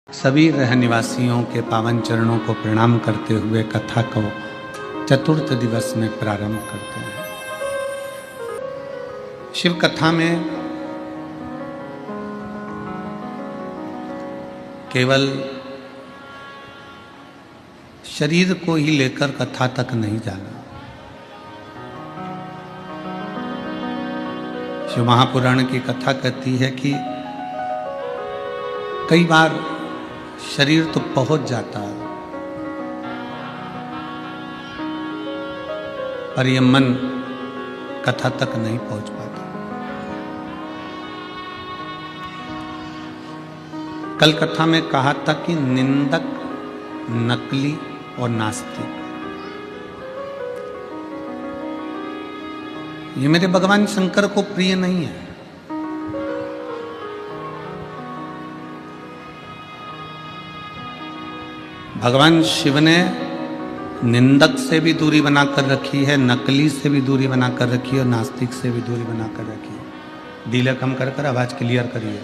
सभी रहनिवासियों के पावन चरणों को प्रणाम करते हुए कथा को चतुर्थ दिवस में प्रारंभ करते हैं। शिव कथा में केवल शरीर को ही लेकर कथा तक नहीं जाना। शिव महापुराण की कथा कहती है कि कई बार शरीर तो पहुंच जाता है पर यह मन कथा तक नहीं पहुंच पाता। कल कथा में कहा था कि निंदक, नकली और नास्तिक ये मेरे भगवान शंकर को प्रिय नहीं है। भगवान शिव ने निंदक से भी दूरी बनाकर रखी है, नकली से भी दूरी बनाकर रखी है और नास्तिक से भी दूरी बनाकर रखी है। डीले कम कर आवाज क्लियर करिए।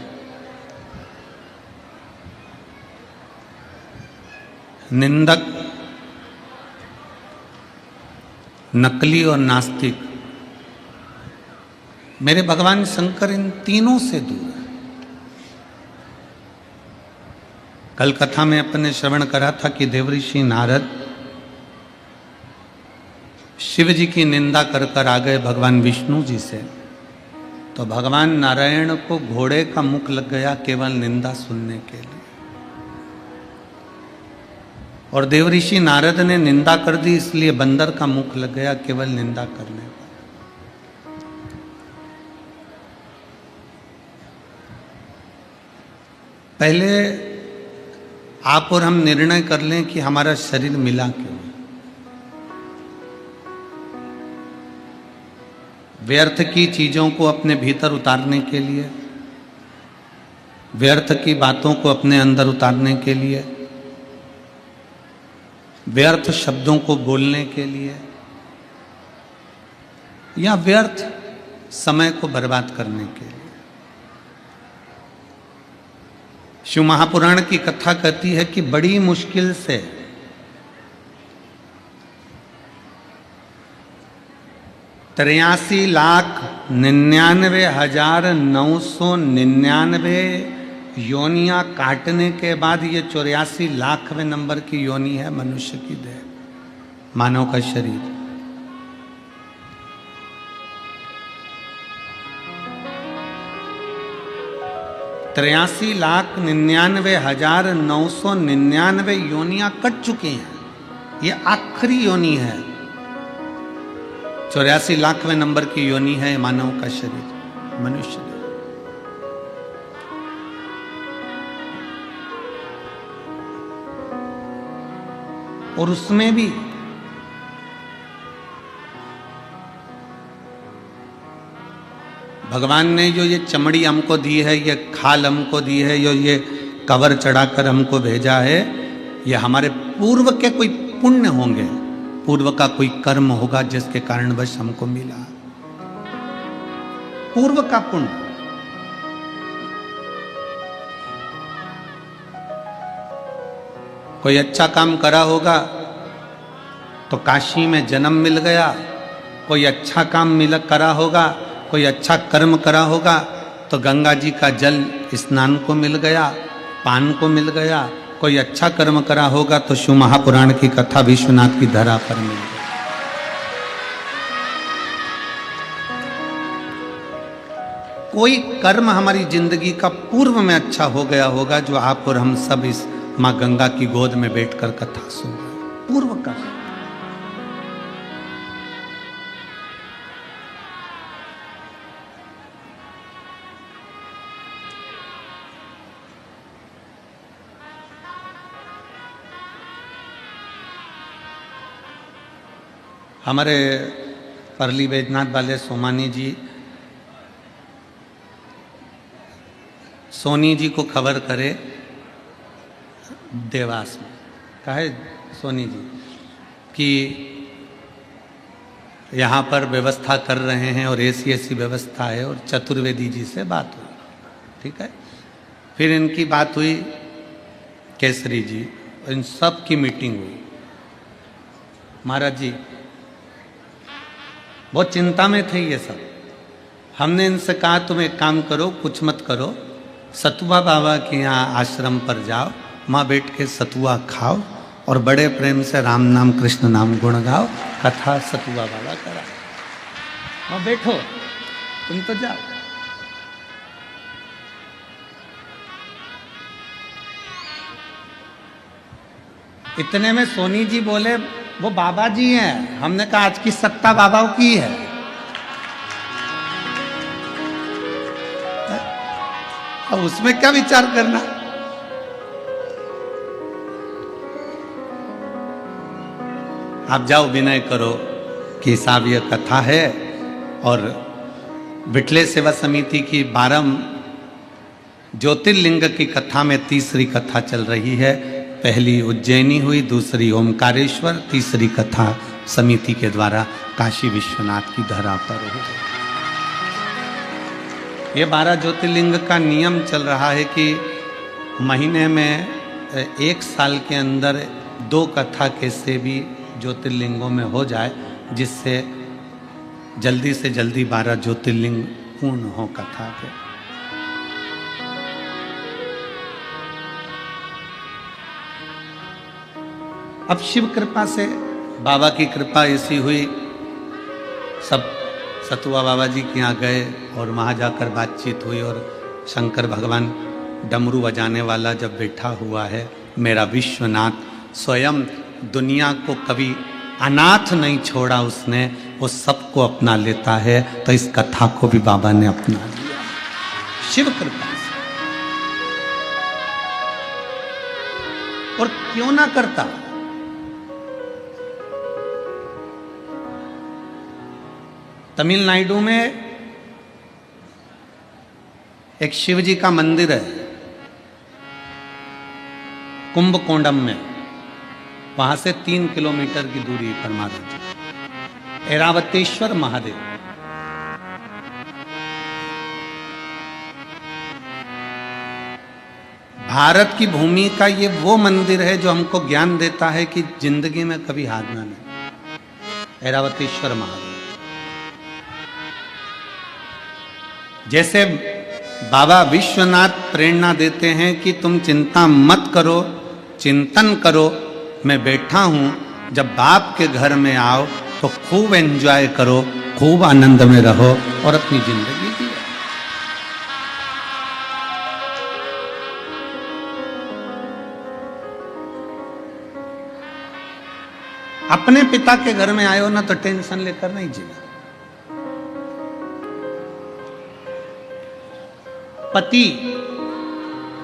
निंदक, नकली और नास्तिक, मेरे भगवान शंकर इन तीनों से दूर है। कल कथा में अपने श्रवण करा था कि देवऋषि नारद शिव जी की निंदा कर कर आ गए भगवान विष्णु जी से, तो भगवान नारायण को घोड़े का मुख लग गया केवल निंदा सुनने के लिए। और देवऋषि नारद ने निंदा कर दी इसलिए बंदर का मुख लग गया केवल निंदा करने पर। पहले आप और हम निर्णय कर लें कि हमारा शरीर मिला क्यों। व्यर्थ की चीजों को अपने भीतर उतारने के लिए, व्यर्थ की बातों को अपने अंदर उतारने के लिए, व्यर्थ शब्दों को बोलने के लिए, या व्यर्थ समय को बर्बाद करने के लिए। शिव महापुराण की कथा कहती है कि बड़ी मुश्किल से तिरासी लाख 99,999 योनियां काटने के बाद ये 84 लाखवें नंबर की योनि है मनुष्य की देह, मानव का शरीर। तिरासी लाख 99,999 योनियां कट चुकी हैं। ये आखिरी योनि है। 84 लाखवें नंबर की योनि है मानव का शरीर, मनुष्य। और उसमें भी भगवान ने जो ये चमड़ी हमको दी है, ये खाल हमको दी है, ये कवर चढ़ाकर हमको भेजा है, ये हमारे पूर्व के कोई पुण्य होंगे, पूर्व का कोई कर्म होगा जिसके कारणवश हमको मिला। पूर्व का पुण्य। कोई अच्छा काम करा होगा तो काशी में जन्म मिल गया, कोई अच्छा काम करा होगा, कोई अच्छा कर्म करा होगा तो गंगा जी का जल स्नान को मिल गया, पान को मिल गया। कोई अच्छा कर्म करा होगा तो शिव महापुराण की कथा विश्वनाथ की धरा पर मिल गई। कोई कर्म हमारी जिंदगी का पूर्व में अच्छा हो गया होगा जो आप और हम सब इस माँ गंगा की गोद में बैठकर कथा सुन रहे हैं। पूर्व का हमारे परली बैजनाथ वाले सोमानी जी, सोनी जी को खबर करे देवास में, कहे सोनी जी कि यहाँ पर व्यवस्था कर रहे हैं और ऐसी व्यवस्था है, और चतुर्वेदी जी से बात हुई। ठीक है। फिर इनकी बात हुई केसरी जी, इन सब की मीटिंग हुई। महाराज जी बहुत चिंता में थे ये सब। हमने इनसे कहा तुम एक काम करो, कुछ मत करो, सतुआ बाबा के यहाँ आश्रम पर जाओ, वहाँ बैठ के सतुआ खाओ और बड़े प्रेम से राम नाम कृष्ण नाम गुण गाओ, कथा सतुआ बाबा करा। वहाँ बैठो, तुम तो जाओ। इतने में सोनी जी बोले वो बाबा जी हैं। हमने कहा आज की सत्ता बाबा की है। अब उसमें क्या विचार करना। आप जाओ, विनय करो कि साहब यह कथा है और बिटले सेवा समिति की 12 ज्योतिर्लिंग की कथा में तीसरी कथा चल रही है। पहली उज्जैनी हुई, दूसरी ओमकारेश्वर, तीसरी कथा समिति के द्वारा काशी विश्वनाथ की धरा पर हुई। ये 12 ज्योतिर्लिंग का नियम चल रहा है कि महीने में 1 साल के अंदर 2 कथा कैसे भी ज्योतिर्लिंगों में हो जाए, जिससे जल्दी से जल्दी 12 ज्योतिर्लिंग पूर्ण हो कथा के। अब शिव कृपा से, बाबा की कृपा ऐसी हुई, सब सतुआ बाबा जी के यहाँ गए और वहाँ जाकर बातचीत हुई और शंकर भगवान डमरू बजाने वाला जब बैठा हुआ है, मेरा विश्वनाथ स्वयं दुनिया को कभी अनाथ नहीं छोड़ा उसने, वो सबको अपना लेता है, तो इस कथा को भी बाबा ने अपना लिया शिव कृपा से। और क्यों ना करता। तमिलनाडु में एक शिव जी का मंदिर है कुंभकोणम में, वहां से 3 किलोमीटर की दूरी पर महाराज जी ऐरावतेश्वर महादेव। भारत की भूमि का ये वो मंदिर है जो हमको ज्ञान देता है कि जिंदगी में कभी हारना नहीं। ऐरावतेश्वर महादेव जैसे बाबा विश्वनाथ प्रेरणा देते हैं कि तुम चिंता मत करो, चिंतन करो, मैं बैठा हूं, जब बाप के घर में आओ तो खूब एंजॉय करो, खूब आनंद में रहो और अपनी जिंदगी जियो। अपने पिता के घर में आए हो ना तो टेंशन लेकर नहीं जीना। पति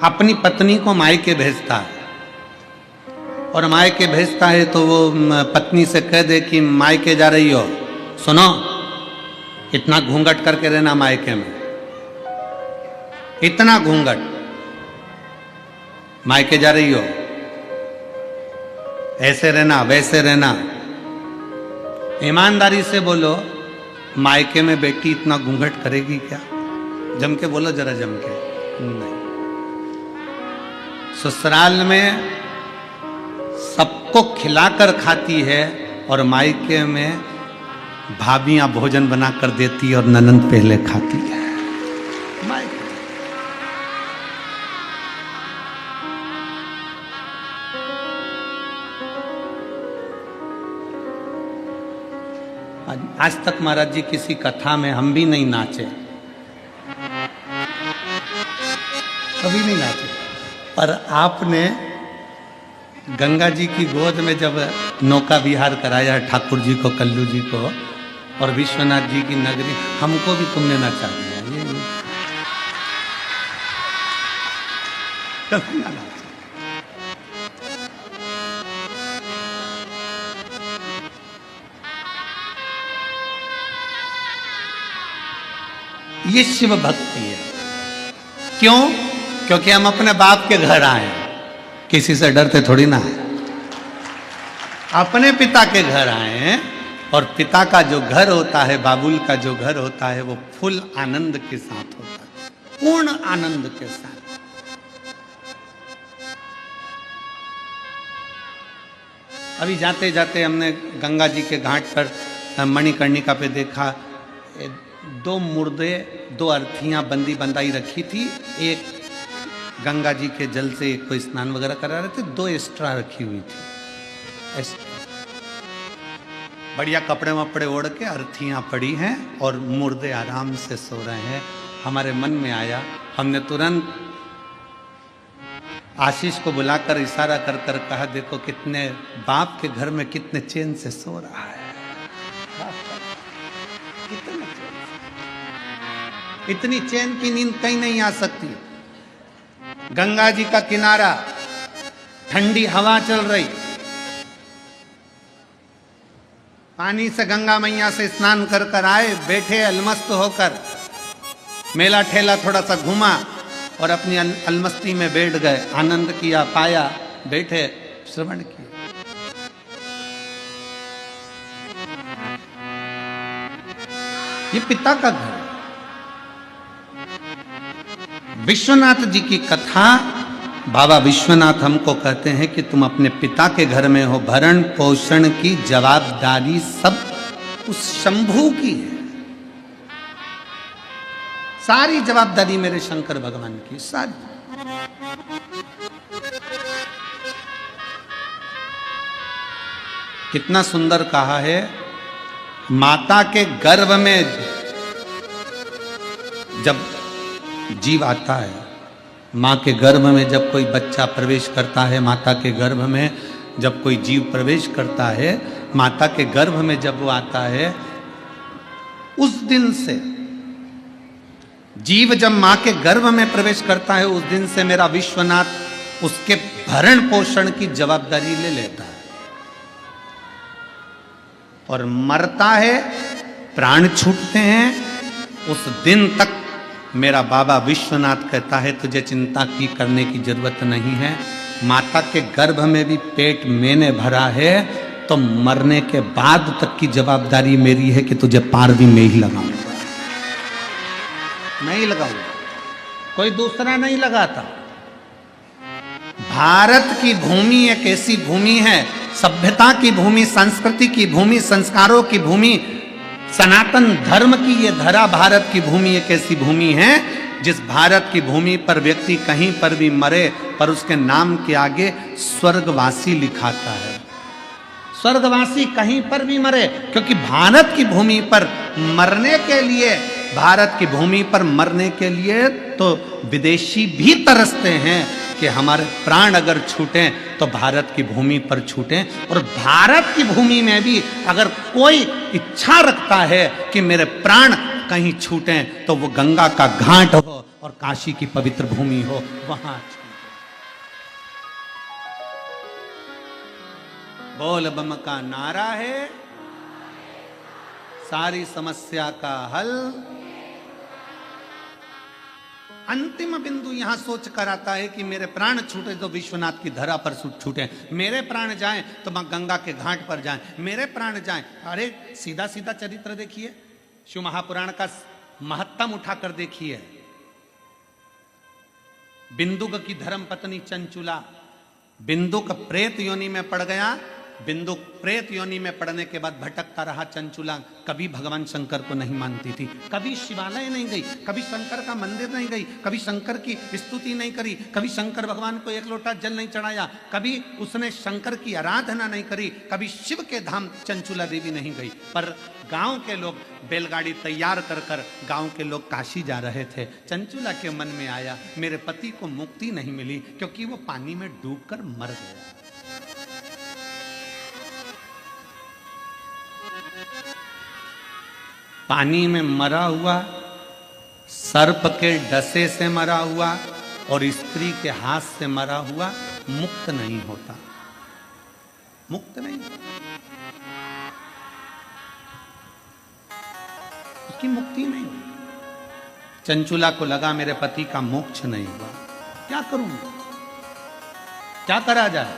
अपनी पत्नी को मायके भेजता है और मायके भेजता है तो वो पत्नी से कह दे कि मायके जा रही हो, सुनो इतना घूंघट करके रहना मायके में, इतना घूंघट, मायके जा रही हो ऐसे रहना वैसे रहना। ईमानदारी से बोलो, मायके में बेटी इतना घूंघट करेगी क्या? जम के बोलो जरा, जम के नहीं। ससुराल में सबको खिलाकर खाती है और मायके में भाभियां भोजन बनाकर देती और ननंद पहले खाती है। मायके आज तक महाराज जी किसी कथा में हम भी नहीं नाचे, कभी नहीं नाचे, पर आपने गंगा जी की गोद में जब नौका विहार कराया ठाकुर जी को, कल्लू जी को और विश्वनाथ जी की नगरी, हमको भी तुमने नचा दिया। कभी ना नाचा। ये शिव भक्ति है। क्यों? क्योंकि हम अपने बाप के घर आए, किसी से डरते थोड़ी ना है। अपने पिता के घर आए और पिता का जो घर होता है, बाबुल का जो घर होता है, वो फुल आनंद के साथ होता है, पूर्ण आनंद के साथ। अभी जाते जाते हमने गंगा जी के घाट पर मणिकर्णिका पे देखा, दो मुर्दे, दो अर्थियां बंदी बंदाई रखी थी। एक गंगा जी के जल से कोई स्नान वगैरह करा रहे थे, दो एक्स्ट्रा रखी हुई थी। बढ़िया कपड़े वपड़े ओढ़ के अर्थियां पड़ी हैं और मुर्दे आराम से सो रहे हैं। हमारे मन में आया, हमने तुरंत आशीष को बुलाकर इशारा कर कर कहा, देखो कितने बाप के घर में कितने चैन से सो रहा है, कितने चैन से। इतनी चैन की नींद कहीं नहीं आ सकती। गंगा जी का किनारा, ठंडी हवा चल रही, पानी से गंगा मैया से स्नान कर कर आए, बैठे अलमस्त होकर, मेला ठेला थोड़ा सा घुमा और अपनी अलमस्ती में बैठ गए, आनंद किया, पाया, बैठे, श्रवण किया। ये पिता का घर। विश्वनाथ जी की कथा, बाबा विश्वनाथ हमको कहते हैं कि तुम अपने पिता के घर में हो, भरण पोषण की जवाबदारी सब उस शंभू की है। सारी जवाबदारी मेरे शंकर भगवान की, सारी। कितना सुंदर कहा है, माता के गर्भ में जब जीव आता है, मां के गर्भ में जब कोई बच्चा प्रवेश करता है, माता के गर्भ में जब कोई जीव प्रवेश करता है, माता के गर्भ में जब वो आता है, उस दिन से जीव जब मां के गर्भ में प्रवेश करता है, उस दिन से मेरा विश्वनाथ उसके भरण पोषण की जवाबदारी ले लेता है। और मरता है, प्राण छूटते हैं, उस दिन तक मेरा बाबा विश्वनाथ कहता है तुझे चिंता की करने की जरूरत नहीं है। माता के गर्भ में भी पेट मैंने भरा है, तो मरने के बाद तक की जवाबदारी मेरी है कि तुझे पार भी मैं ही लगाऊंगा, मैं ही लगाऊंगा, कोई दूसरा नहीं लगाता। भारत की भूमि एक ऐसी भूमि है, सभ्यता की भूमि, संस्कृति की भूमि, संस्कारों की भूमि, सनातन धर्म की ये धरा भारत की भूमि एक ऐसी भूमि है जिस भारत की भूमि पर व्यक्ति कहीं पर भी मरे पर उसके नाम के आगे स्वर्गवासी लिखाता है। स्वर्गवासी कहीं पर भी मरे, क्योंकि भारत की भूमि पर मरने के लिए, भारत की भूमि पर मरने के लिए तो विदेशी भी तरसते हैं कि हमारे प्राण अगर छूटें तो भारत की भूमि पर छूटें। और भारत की भूमि में भी अगर कोई इच्छा रखता है कि मेरे प्राण कहीं छूटें तो वो गंगा का घाट हो और काशी की पवित्र भूमि हो, वहां छूटे। बोल बम का नारा है, सारी समस्या का हल। अंतिम बिंदु यहां सोच कर आता है कि मेरे प्राण छूटे तो विश्वनाथ की धरा पर छूटे, मेरे प्राण जाएं तो मां गंगा के घाट पर जाएं, मेरे प्राण जाएं। अरे सीधा सीधा चरित्र देखिए, शिव महापुराण का महत्तम उठाकर देखिए। बिंदुक की धर्म पत्नी चंचुला, बिंदुक प्रेत योनि में पड़ गया, बिंदु प्रेत योनि में पड़ने के बाद भटकता रहा। चंचुला कभी भगवान शंकर को नहीं मानती थी, कभी शिवालय नहीं गई, कभी शंकर का मंदिर नहीं गई, कभी शंकर की स्तुति नहीं करी, कभी शंकर भगवान को एक लोटा जल नहीं चढ़ाया, कभी उसने शंकर की आराधना नहीं करी, कभी शिव के धाम चंचुला देवी नहीं गई। पर गांव के लोग बैलगाड़ी तैयार कर कर गांव के लोग काशी जा रहे थे। चंचुला के मन में आया मेरे पति को मुक्ति नहीं मिली क्योंकि वो पानी में डूबकर मर गया। पानी में मरा हुआ, सर्प के डसे से मरा हुआ और स्त्री के हाथ से मरा हुआ मुक्त नहीं होता, मुक्त नहीं, उसकी मुक्ति नहीं हुई। चंचुला को लगा मेरे पति का मोक्ष नहीं हुआ, क्या करूंगा, क्या करा जाए।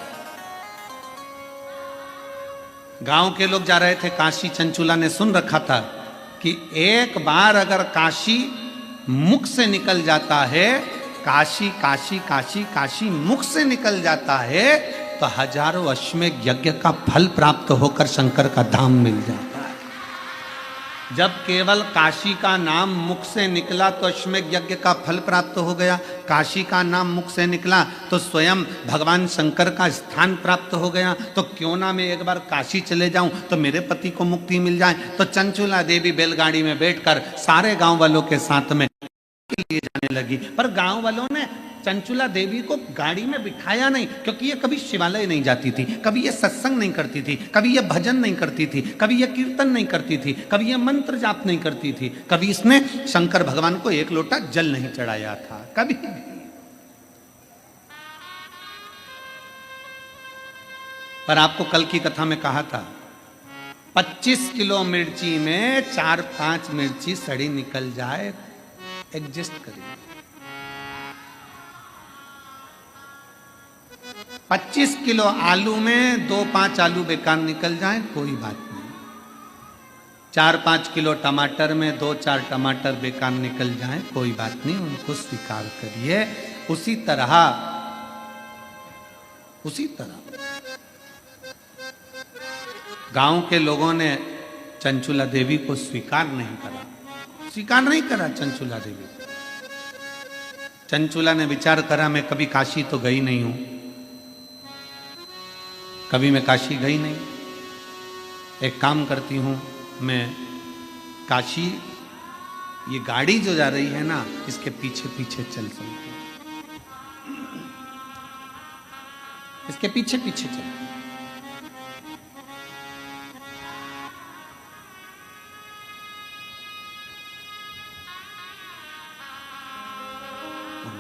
गांव के लोग जा रहे थे काशी। चंचुला ने सुन रखा था कि एक बार अगर काशी मुख से निकल जाता है, काशी काशी काशी काशी मुख से निकल जाता है तो हजारों अश्वमेध यज्ञ का फल प्राप्त होकर शंकर का धाम मिल जाता है। जब केवल काशी का नाम मुख से निकला तो अश्वमेध यज्ञ का फल प्राप्त हो गया। काशी का नाम मुख से निकला तो स्वयं भगवान शंकर का स्थान प्राप्त हो गया। तो क्यों ना मैं एक बार काशी चले जाऊं तो मेरे पति को मुक्ति मिल जाए। तो चंचुला देवी बैलगाड़ी में बैठकर सारे गांव वालों के साथ में लिए जाने लगी। पर गांव वालों ने चंचुला देवी को गाड़ी में बिठाया नहीं, क्योंकि ये कभी शिवालय नहीं जाती थी, कभी ये सत्संग नहीं करती थी, कभी ये भजन नहीं करती थी, कभी ये कीर्तन नहीं करती थी, कभी ये मंत्र जाप नहीं करती थी, कभी इसने शंकर भगवान को एक लोटा जल नहीं चढ़ाया था, कभी भी। पर आपको कल की कथा में कहा था 25 किलो मिर्ची में 4-5 मिर्ची सड़ी निकल जाए, एडजस्ट करिए। 25 किलो आलू में 2-5 आलू बेकार निकल जाए, कोई बात नहीं। 4-5 किलो टमाटर में 2-4 टमाटर बेकार निकल जाए, कोई बात नहीं, उनको स्वीकार करिए। उसी तरह गांव के लोगों ने चंचुला देवी को स्वीकार नहीं करा चंचुला देवी। चंचुला ने विचार करा, मैं कभी काशी तो गई नहीं हूं, कभी मैं काशी गई नहीं। एक काम करती हूं, मैं काशी, ये गाड़ी जो जा रही है ना, इसके पीछे पीछे चल सकती हूं, इसके पीछे पीछे चल।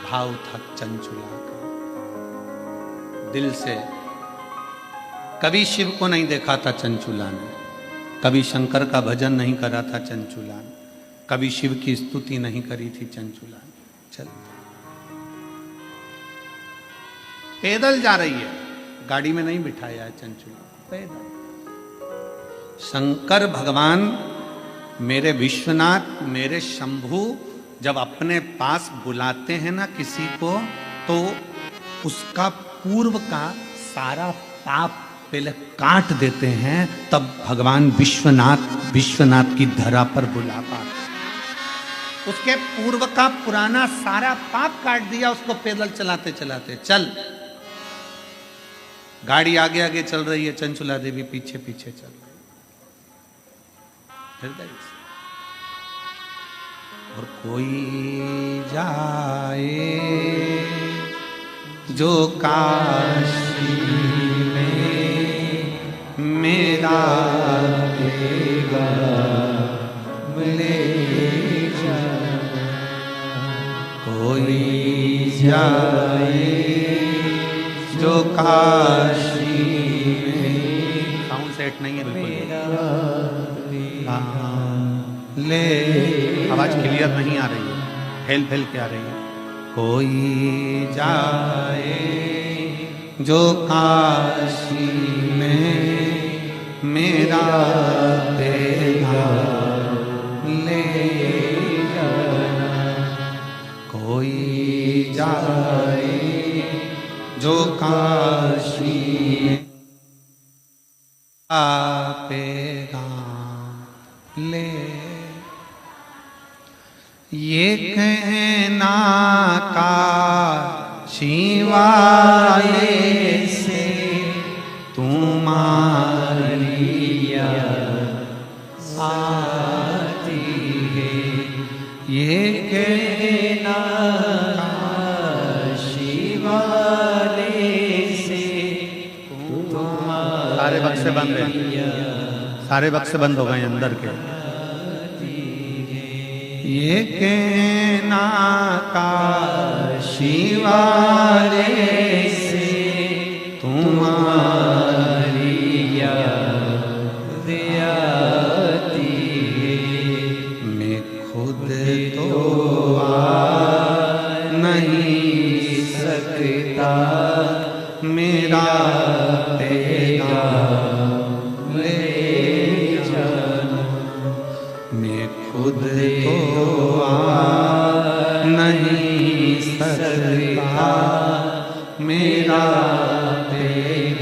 भाव था चंचुला का, दिल से। कभी शिव को नहीं देखा था चंचुला ने, कभी शंकर का भजन नहीं करा था चंचुला ने, कभी शिव की स्तुति नहीं करी थी चंचुला ने। चल पैदल जा रही है, गाड़ी में नहीं बिठाया है चंचुला, पैदल। शंकर भगवान, मेरे विश्वनाथ, मेरे शंभू जब अपने पास बुलाते हैं ना किसी को, तो उसका पूर्व का सारा पाप पहले काट देते हैं, तब भगवान विश्वनाथ की धरा पर बुला पाते। उसके पूर्व का पुराना सारा पाप काट दिया उसको, पैदल चलाते चलाते। चल, गाड़ी आगे आगे चल रही है, चंचुला देवी पीछे पीछे चल रही हृदय से। और कोई जाए जो काशी में मेरा देगा ले जा, कोई जाए जो काशी में, साउंड सेट नहीं है बिल्कुल, ले, आवाज क्लियर नहीं आ रही है, फैल फैल के आ रही है। कोई जाए जो काशी में मेरा देगा ले जाना, कोई जाए जो काशी में आपेगा ले। ये कहना का शिवाले से तुम्हारी आती है, ये कहना का शिवाले से तुम्हारी। सारे बक्से बंद हैं, सारे बक्से बंद हो गए अंदर के। ये कहना का शिवाले से तुम्हारी याद आती है, मैं खुद तो आ नहीं सकता, मेरा तेरा ले जाना, मैं खुद तो आ नहीं सकता, मेरा तेरा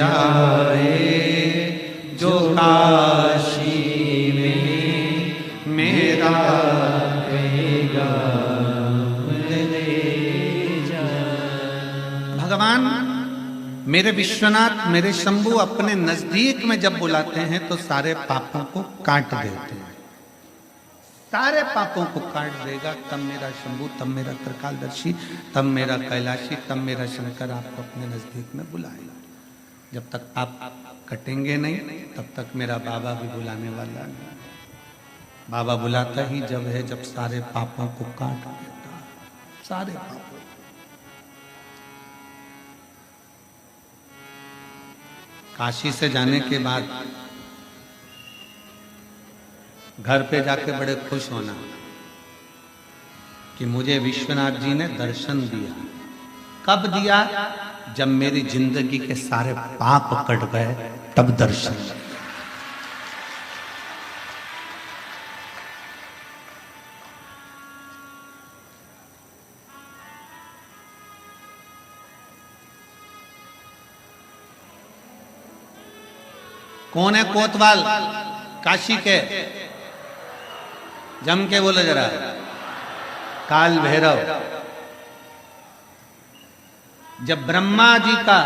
जाए जो काशी में मेरा कहेगा ले जा। भगवान मेरे विश्वनाथ, मेरे शंभु अपने नजदीक में जब बुलाते हैं तो सारे पापों को काट देते हैं, सारे पापों को काट देगा। तब मेरा शंभु, तब मेरा त्रिकालदर्शी, तब मेरा कैलाशी, तब मेरा शंकर आपको अपने नजदीक में बुलाएगा। जब तक आप कटेंगे नहीं तब तक मेरा बाबा भी बुलाने वाला नहीं। बाबा बुलाता ही जब है जब सारे पापों को काट देता है, सारे पापों। काशी से जाने के बाद घर पे जाके बड़े खुश होना कि मुझे विश्वनाथ जी ने दर्शन दिया। कब दिया? जब मेरी जिंदगी के सारे पाप कट गए तब दर्शन। कौन है कोतवाल काशी के? जम के बोलो जरा। काल भैरव। जब ब्रह्मा जी का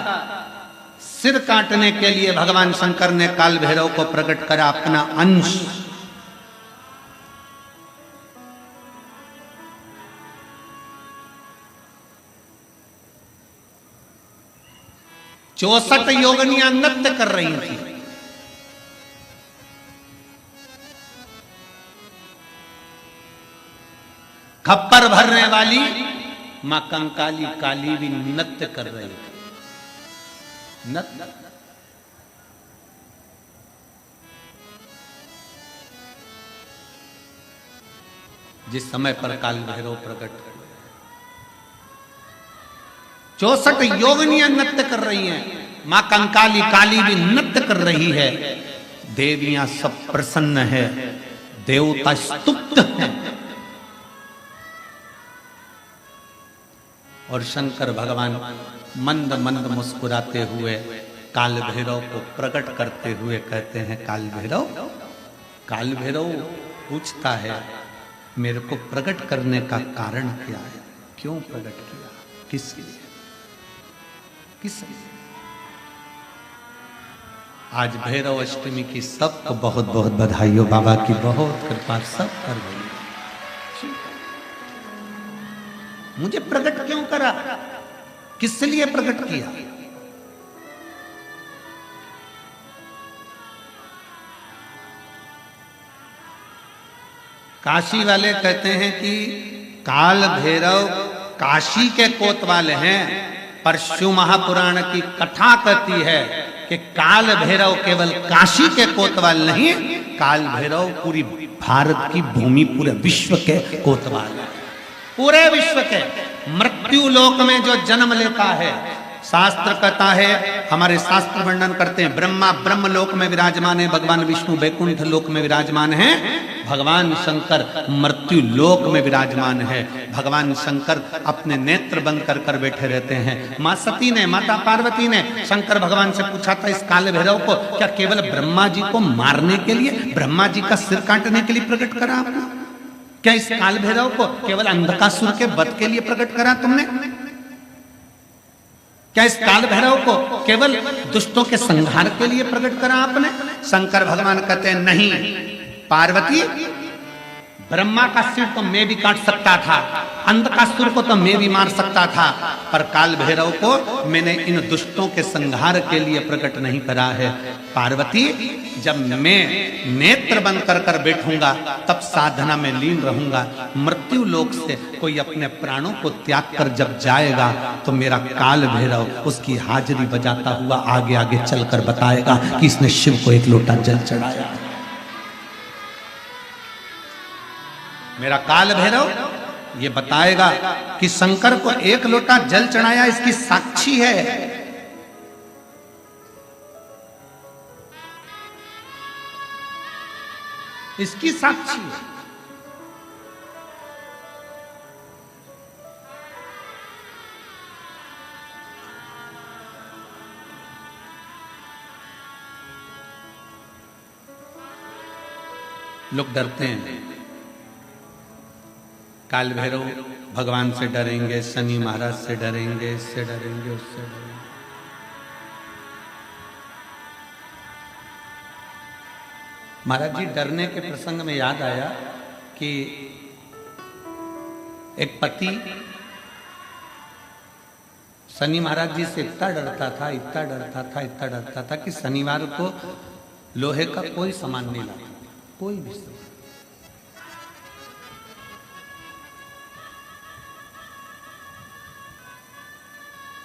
सिर काटने के लिए भगवान शंकर ने काल भैरव को प्रकट करा अपना अंश, चौसठ योगिनियां नृत्य कर रही थी। खप्पर भरने वाली मां कंकाली काली भी नृत्य कर रही थी। नृत्य। जिस समय पर काल भैरव प्रकट हुए 64 योगिनियां नृत्य कर रही हैं, मां कंकाली काली भी नृत्य कर रही है। देवियां सब प्रसन्न है, देवता स्तुप्त हैं। और शंकर भगवान मंद मंद मुस्कुराते हुए काल भैरव को प्रकट करते हुए कहते हैं, काल भैरव। काल भैरव पूछता है, मेरे को प्रकट करने का कारण क्या है? क्यों प्रकट किया? किस लिए? किस लिए? आज भैरव अष्टमी की सबको बहुत बहुत बधाई हो। बाबा की बहुत कृपा सब कर गई। मुझे प्रकट क्यों करा? किस लिए प्रकट किया? काशी वाले कहते हैं कि काल भैरव काशी के कोतवाल हैं, पर शिव महापुराण की कथा कहती है कि काल भैरव केवल काशी के कोतवाल नहीं, काल भैरव पूरी भारत की भूमि, पूरे विश्व के कोतवाल है। पूरे विश्व के मृत्यु लोक में जो जन्म लेता है, शास्त्र कहता है, हमारे शास्त्र वर्णन करते हैं, ब्रह्मा ब्रह्म लोक में विराजमान है, भगवान विष्णु बैकुंठ लोक में विराजमान है, भगवान शंकर मृत्यु लोक में विराजमान है। भगवान शंकर अपने नेत्र बंद कर कर बैठे रहते हैं। मां सती ने, माता पार्वती ने शंकर भगवान से पूछा था, इस काल भैरव को क्या केवल ब्रह्मा जी को मारने के लिए, ब्रह्मा जी का सिर काटने के लिए प्रकट करा आपने? क्या इस काल भैरव को केवल अंधकासुर के वध के लिए प्रकट करा तुमने? क्या इस काल भैरव को केवल दुष्टों के संहार के लिए प्रकट करा आपने? शंकर भगवान कहते हैं, नहीं पार्वती, ब्रह्मा का सिर तो मैं भी काट सकता था, अंधकासुर को तो मैं भी मार सकता था, पर काल भैरव को मैंने इन दुष्टों के संहार के लिए प्रकट नहीं करा है। पार्वती, जब मैं नेत्र बंद कर कर बैठूंगा तब साधना में लीन रहूंगा। मृत्यु लोक से कोई अपने प्राणों को त्याग कर जब जाएगा तो मेरा काल भैरव उसकी हाजिरी बजाता हुआ आगे आगे चलकर बताएगा कि इसने शिव को एक लोटा जल चढ़ाया। मेरा काल भैरव ये बताएगा कि शंकर को एक लोटा जल चढ़ाया, इसकी साक्षी है। इसकी साक्षी है। लोग डरते हैं, काल भैरव भगवान से डरेंगे, शनि महाराज से डरेंगे, इससे डरेंगे, उससे डरेंगे। महाराज जी डरने के प्रसंग में याद आया कि एक पति शनि महाराज जी से इतना डरता था, इतना डरता था, इतना डरता था कि शनिवार को लोहे का कोई सामान नहीं लाता, कोई भी सामान।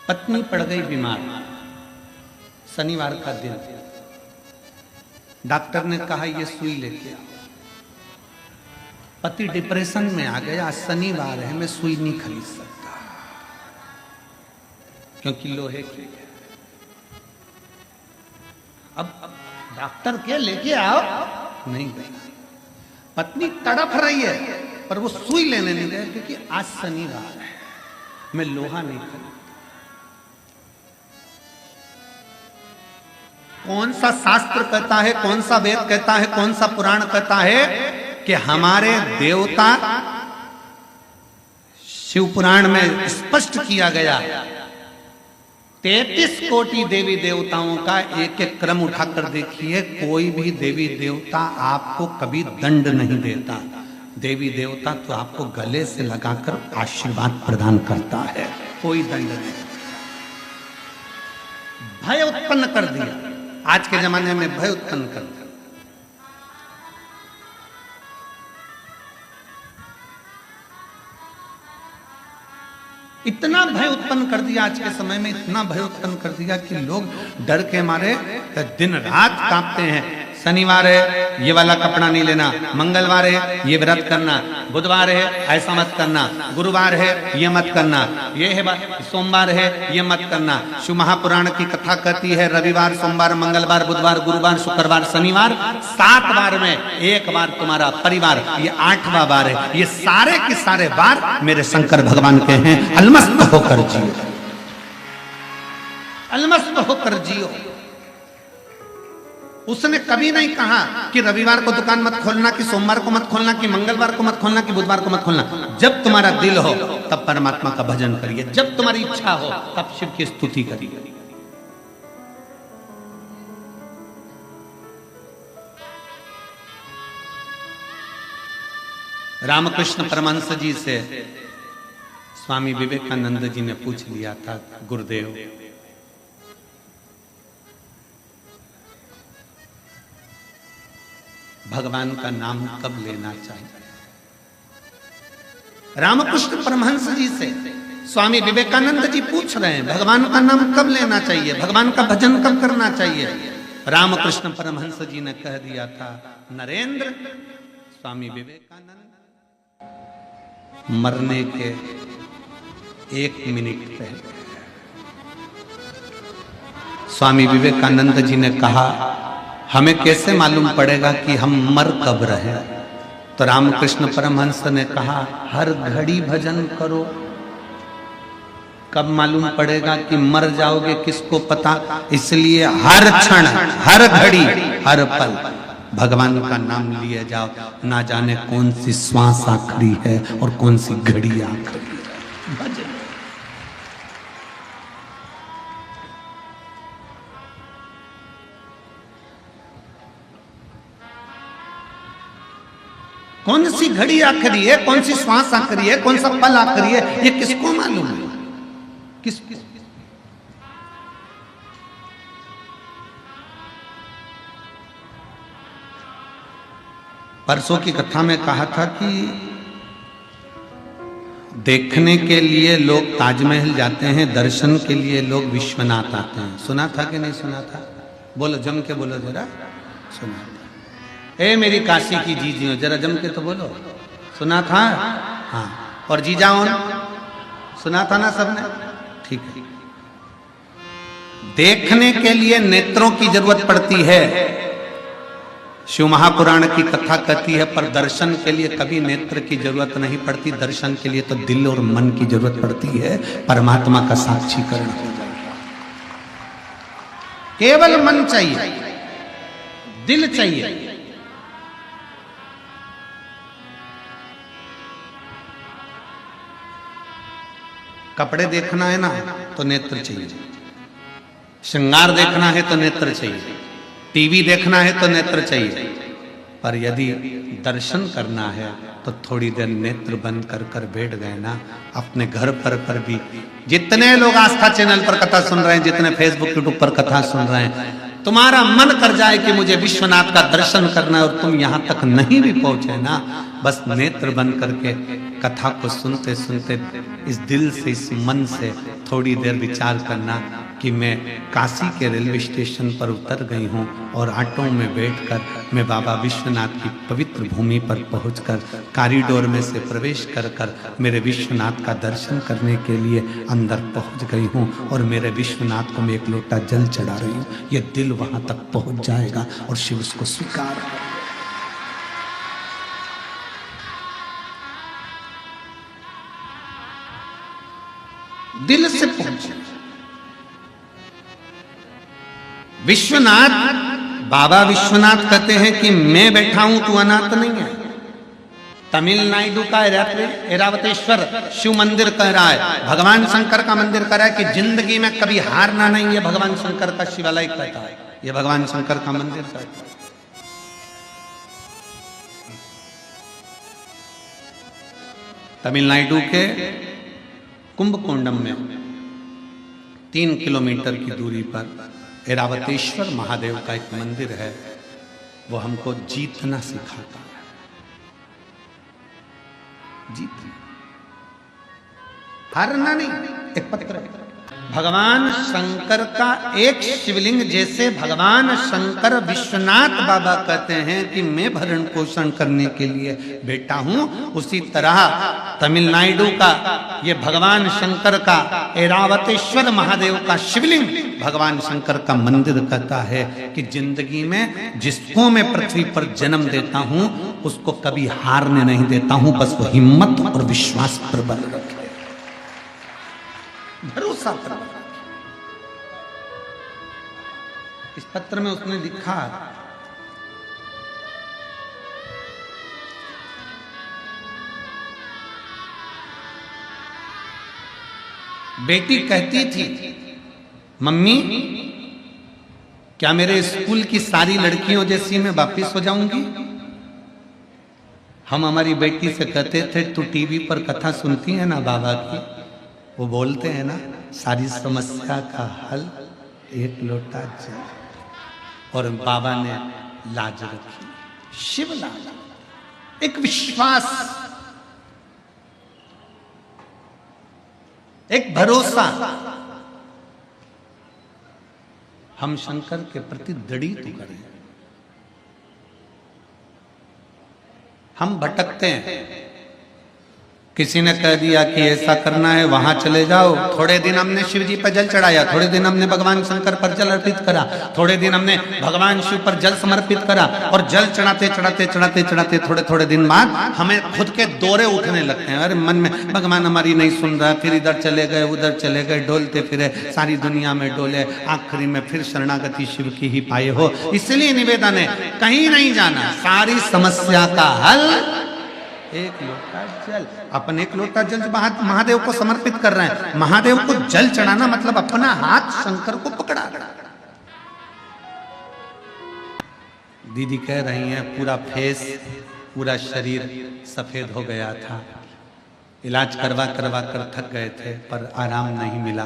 पत्नी पड़ गई बीमार, शनिवार का दिन, डॉक्टर ने कहा ये सुई लेके आओ। पति डिप्रेशन में आ गया, शनिवार है, मैं सुई नहीं खरीद सकता क्योंकि लोहे की। अब डॉक्टर के लेके आओ, नहीं गई। पत्नी तड़प रही है पर वो सुई लेने नहीं गए क्योंकि आज शनिवार है, मैं लोहा नहीं खरीद। कौन सा शास्त्र कहता है, कौन सा वेद कहता है, कौन सा पुराण कहता है कि हमारे देवता, शिव पुराण में स्पष्ट किया गया 33 कोटि देवी देवताओं का एक एक क्रम उठाकर देखिए, कोई भी देवी देवता आपको कभी दंड नहीं देता। देवी देवता तो आपको गले से लगाकर आशीर्वाद प्रदान करता है, कोई दंड नहीं। भय उत्पन्न कर दिया, आज के जमाने में भय उत्पन्न कर दिया। इतना भय उत्पन्न कर दिया, आज के समय में इतना भय उत्पन्न कर दिया कि लोग डर के मारे दिन रात कांपते हैं। शनिवार है ये वाला कपड़ा नहीं लेना, मंगलवार है ये व्रत करना, बुधवार है ऐसा मत करना, गुरुवार है ये मत करना, ये है सोमवार है ये मत करना। शिव महापुराण की कथा कहती है रविवार, सोमवार, मंगलवार, बुधवार, गुरुवार, शुक्रवार, शनिवार, 7 बार में एक बार तुम्हारा परिवार, ये 8वां बार है। ये सारे के सारे बार मेरे शंकर भगवान के हैं। अलमस्त होकर जियो, अलमस्त होकर जियो। उसने कभी नहीं कहा कि रविवार को दुकान मत खोलना, कि सोमवार को मत खोलना, कि मंगलवार को मत खोलना, कि बुधवार को मत खोलना। जब तुम्हारा दिल हो तब परमात्मा का भजन करिए, जब तुम्हारी इच्छा हो तब शिव की स्तुति करिए। रामकृष्ण परमहंस जी से स्वामी विवेकानंद जी ने पूछ लिया था, गुरुदेव भगवान का नाम कब लेना चाहिए? रामकृष्ण परमहंस जी से स्वामी विवेकानंद जी पूछ रहे हैं भगवान का नाम कब लेना चाहिए, भगवान का भजन कब करना चाहिए? रामकृष्ण परमहंस जी ने कह दिया था, नरेंद्र, स्वामी विवेकानंद मरने के 1 मिनट पहले स्वामी विवेकानंद जी ने कहा, हमें कैसे मालूम पड़ेगा कि हम मर कब रहे? तो रामकृष्ण परमहंस ने कहा, हर घड़ी भजन करो, कब मालूम पड़ेगा कि मर जाओगे किसको पता? इसलिए हर क्षण, हर घड़ी, हर पल भगवान का नाम लिए जाओ। ना जाने कौन सी श्वास आखिरी है और कौन सी घड़ी आखिरी है। भजन कौन सी घड़ी आखिरी है, कौन सी श्वास आखिरी है, कौन सा पल आखिरी है, ये किसको मालूम है? किस परसों की कथा में कहा था कि देखने के लिए लोग ताजमहल जाते हैं, दर्शन के लिए लोग विश्वनाथ आते हैं। सुना था कि नहीं सुना था? बोलो, जम के बोलो जरा। सुना था? ए मेरी काशी की जीजियों, जरा जम के तो बोलो। सुना था? हाँ। और जीजाओं, सुना था ना सबने? ठीक है। देखने के लिए नेत्रों की जरूरत पड़ती है, शिव महापुराण की कथा कहती है, पर दर्शन के लिए कभी नेत्र की जरूरत नहीं पड़ती। दर्शन के लिए तो दिल और मन की जरूरत पड़ती है, परमात्मा का साक्षीकरण हो जाए। केवल मन चाहिए, दिल चाहिए। कपड़े देखना है ना तो नेत्र चाहिए, श्रृंगार देखना है तो नेत्र चाहिए, टीवी देखना है तो नेत्र चाहिए, पर यदि दर्शन करना है तो थोड़ी देर नेत्र बंद कर कर बैठ गए ना, अपने घर पर भी जितने लोग आस्था चैनल पर कथा सुन रहे हैं, जितने फेसबुक यूट्यूब पर कथा सुन रहे हैं, तुम्हारा मन कर जाए कि मुझे विश्वनाथ का दर्शन करना है और तुम यहां तक नहीं भी पहुंचे ना, बस नेत्र बंद करके कथा को सुनते सुनते इस दिल से, इस मन से थोड़ी देर विचार करना कि मैं काशी के रेलवे स्टेशन पर उतर गई हूँ और ऑटो में बैठकर मैं बाबा विश्वनाथ की पवित्र भूमि पर पहुंचकर कॉरिडोर में से प्रवेश कर कर मेरे विश्वनाथ का दर्शन करने के लिए अंदर पहुंच गई हूँ और मेरे विश्वनाथ को मैं एक लोटा जल चढ़ा रही हूँ। ये दिल वहां तक पहुंच जाएगा और शिव उसको स्वीकार करेगा। दिल से पहुंचे विश्वनाथ, बाबा विश्वनाथ कहते हैं कि मैं बैठा हूं, तू अनाथ नहीं है। तमिलनाडु का ऐरावतेश्वर शिव मंदिर कह रहा है, भगवान शंकर का मंदिर कह रहा है कि जिंदगी में कभी हारना नहीं है। भगवान शंकर का शिवालय कहता है, ये भगवान शंकर का मंदिर कहता है। तमिलनाडु के कुंभकोंडम में 3 किलोमीटर की दूरी पर ऐरावतेश्वर महादेव का एक मंदिर है। वो हमको जीतना सिखाता है, जीतना, हारना नहीं। एक पत्र है, भगवान शंकर का एक शिवलिंग, जैसे भगवान शंकर विश्वनाथ बाबा कहते हैं कि मैं भरण पोषण करने के लिए बैठा हूं, उसी तरह तमिलनाडु का ये भगवान शंकर का ऐरावतेश्वर महादेव का शिवलिंग भगवान शंकर का मंदिर कहता है कि जिंदगी में जिसको मैं पृथ्वी पर जन्म देता हूं उसको कभी हारने नहीं देता हूं, बस वो हिम्मत और विश्वास पर बल रखे, भरोसा पर। इस पत्र में उसने लिखा, बेटी कहती थी, मम्मी क्या मेरे स्कूल की सारी लड़कियों जैसी मैं वापिस हो जाऊंगी? हम हमारी बेटी से कहते थे तू टीवी पर कथा सुनती है ना बाबा की, वो बोलते हैं ना सारी समस्या का हल एक लोटा जल, और बाबा ने लाज रखी, शिव लाज, एक विश्वास, एक भरोसा। हम शंकर के प्रति दृढ़ करें। हम भटकते हैं, किसी ने कह दिया कि ऐसा करना है वहां चले जाओ, थोड़े दिन हमने शिव जी पर जल चढ़ाया, थोड़े दिन हमने भगवान शंकर पर जल अर्पित करा, थोड़े दिन हमने भगवान शिव पर जल समर्पित करा, और जल चढ़ाते चढ़ाते चढ़ाते चढ़ाते थोड़े थोड़े दिन बाद हमें खुद के दौरे उठने लगते हैं। अरे मन में भगवान हमारी नहीं सुन रहा, फिर इधर चले गए उधर चले गए, डोलते फिरे सारी दुनिया में डोले, आखिरी में फिर शरणागति शिव की ही पाए हो। इसलिए निवेदन है, कहीं नहीं जाना, सारी समस्या का हल एक लोटा जल। अपन एक लोटा जल महादेव को समर्पित कर रहे हैं, महादेव को जल चढ़ाना मतलब अपना हाथ शंकर को पकड़ा। दीदी कह रही हैं पूरा फेस, पूरा शरीर सफेद हो गया था, इलाज करवा करवा कर थक गए थे पर आराम नहीं मिला,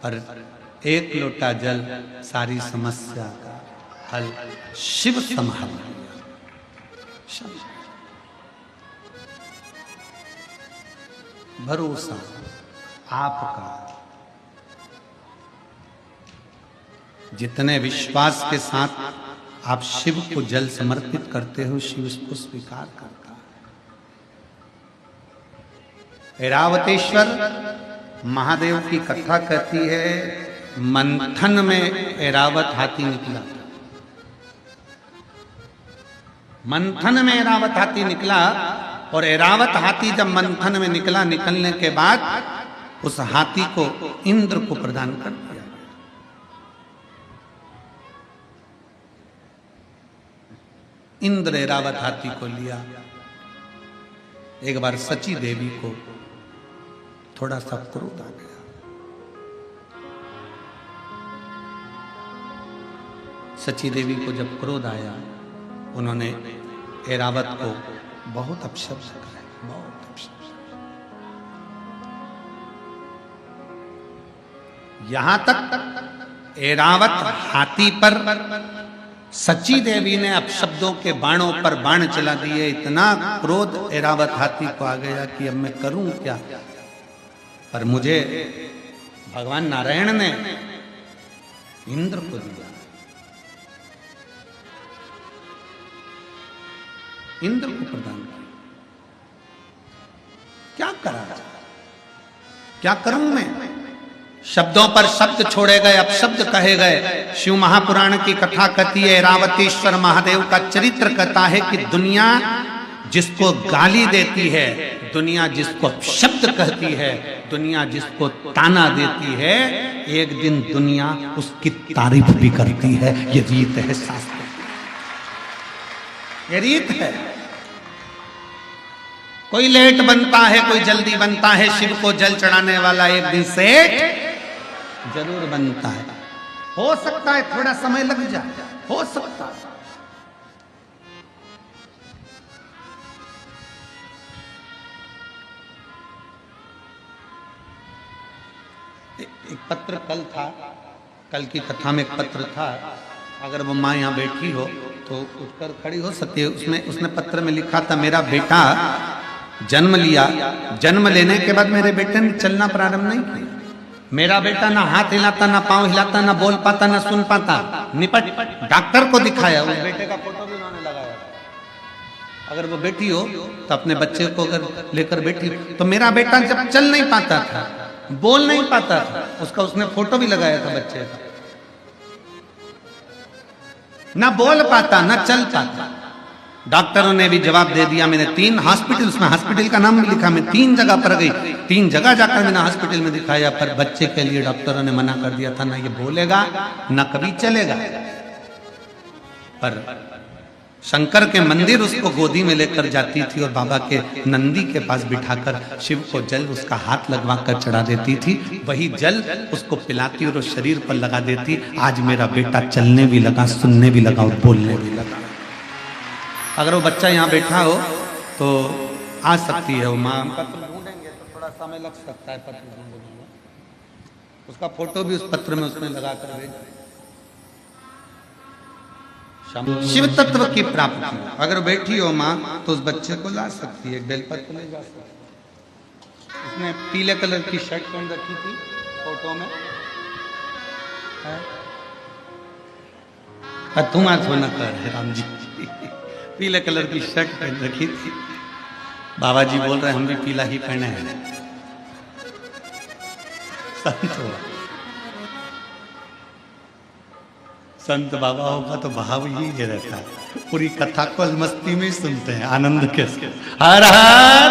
पर एक लोटा जल सारी समस्या का हल शिव संभाल लिया। भरोसा आपका, जितने विश्वास के साथ आप शिव को जल समर्पित करते हो, शिव उसको स्वीकार करता है। ऐरावतेश्वर महादेव की कथा कहती है, मंथन में ऐरावत हाथी निकला, मंथन में ऐरावत हाथी निकला, और ऐरावत हाथी जब मंथन में निकला, निकलने के बाद उस हाथी को इंद्र को प्रदान कर दिया। इंद्र ऐरावत हाथी को लिया। एक बार सची देवी को थोड़ा सा क्रोध आ गया। सची देवी को जब क्रोध आया, उन्होंने ऐरावत को बहुत अपशब्द कहा, बहुत अपशब्द। यहां तक ऐरावत हाथी पर सची देवी ने अपशब्दों के बाणों पर बाण चला दिए। इतना क्रोध ऐरावत हाथी को आ गया कि अब मैं करूं क्या। पर मुझे भगवान नारायण ने इंद्र को दिया, इंद्र को प्रदान किया। क्या करा जाए, क्या करूं मैं। शब्दों पर शब्द छोड़े गए, अपशब्द कहे गए। शिव महापुराण की कथा कहती है, ऐरावतेश्वर महादेव का चरित्र कहता है कि दुनिया जिसको गाली देती है, दुनिया जिसको शब्द कहती है, दुनिया जिसको ताना देती है, एक दिन दुनिया उसकी तारीफ भी करती है। ये रीत है शास्त्र, ये रीत है। कोई लेट बनता है, कोई जल्दी बनता है। शिव को जल चढ़ाने वाला एक दिन सेठ जरूर बनता है। हो सकता है थोड़ा समय लग जाए, हो सकता है। एक पत्र कल था, कल की कथा में एक पत्र था। अगर वो माँ यहाँ बैठी हो तो उठकर खड़ी हो सकती है। उसने पत्र में लिखा था, मेरा बेटा जन्म लिया, जन्म लेने के बाद मेरे बेटे ने चलना प्रारंभ नहीं किया। मेरा बेटा ना हाथ हिलाता, ना पांव हिलाता, ना बोल पाता, ना सुन पाता। निपट डॉक्टर को दिखाया, उस बेटे का फोटो भी उन्होंने लगाया। अगर वो बेटी हो तो अपने बच्चे को अगर लेकर बैठी, तो मेरा बेटा जब चल नहीं पाता था, बोल नहीं पाता था, उसका उसने फोटो भी लगाया था बच्चे का। ना बोल पाता, ना चल पाता। डॉक्टरों ने भी जवाब दे दिया। मैंने 3 हॉस्पिटल, उसमें हॉस्पिटल का नाम भी लिखा, मैं 3 जगह पर गई, 3 जगह जाकर मैंने हॉस्पिटल में दिखाया। पर बच्चे के लिए डॉक्टरों ने मना कर दिया था, ना ये बोलेगा ना कभी चलेगा। पर शंकर के मंदिर उसको गोदी में लेकर जाती थी और बाबा के नंदी के पास बिठाकर शिव को जल उसका हाथ लगवा कर चढ़ा देती थी। वही जल उसको पिलाती और शरीर पर लगा देती। आज मेरा बेटा चलने भी लगा, सुनने भी लगा और बोलने भी लगा। अगर वो बच्चा यहाँ बैठा हो तो आ सकती है वो माँ। पत्र ढूंढेंगे तो थोड़ा समय लग सकता है, पत्र ढूंढने में। उसका फोटो भी उस पत्र में उसने लगा कर भेजा। शिव तत्व की प्राप्ति अगर बैठी हो माँ तो उस बच्चे को ला सकती है, बेलपत्र ले जा सकती है। उसने पीले कलर की शर्ट पहन रखी थी फोटो में। तुम आज होना कर राम जी, पीले कलर की शर्ट पहन रखी थी। बाबा जी बोल रहे हम भी पीला ही पहने हैं। संत बाबा होगा तो भाव ही रहता है। पूरी कथा को मस्ती में सुनते हैं, आनंद के। हर हर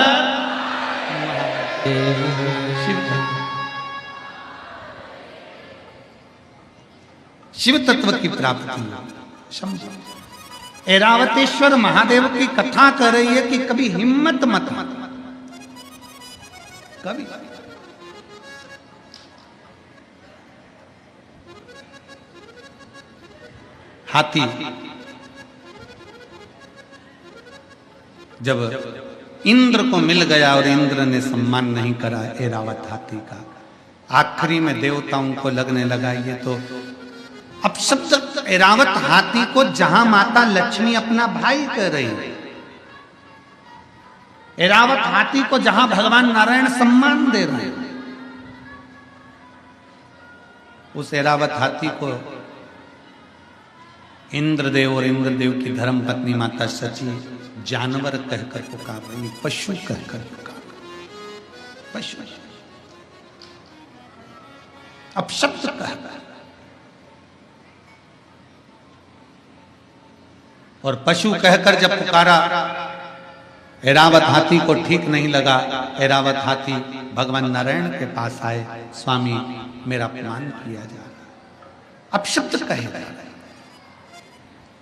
शिव तत्व की प्राप्ति समझो। ऐरावतेश्वर महादेव की कथा कर रही है कि कभी हिम्मत मत कभी हाथी जब इंद्र को मिल गया और इंद्र ने सम्मान नहीं करा ऐरावत हाथी का, आखिरी में देवताओं को लगने लगा ये तो अपशब्द ऐरावत हाथी को जहां माता लक्ष्मी अपना भाई कह रही है, ऐरावत हाथी को जहां भगवान नारायण सम्मान दे रहे हैं, उस ऐरावत हाथी को इंद्रदेव और इंद्रदेव की धर्म पत्नी माता सची जानवर कहकर पुकार रही, पशु कहकर पुकार, पशु अपशब्द कहकर। और पशु कहकर जब पुकारा, ऐरावत हाथी को ठीक नहीं लगा। ऐरावत हाथी भगवान नारायण के पास आए, स्वामी मेरा अपमान किया जा रहा, अपशब्द कहे।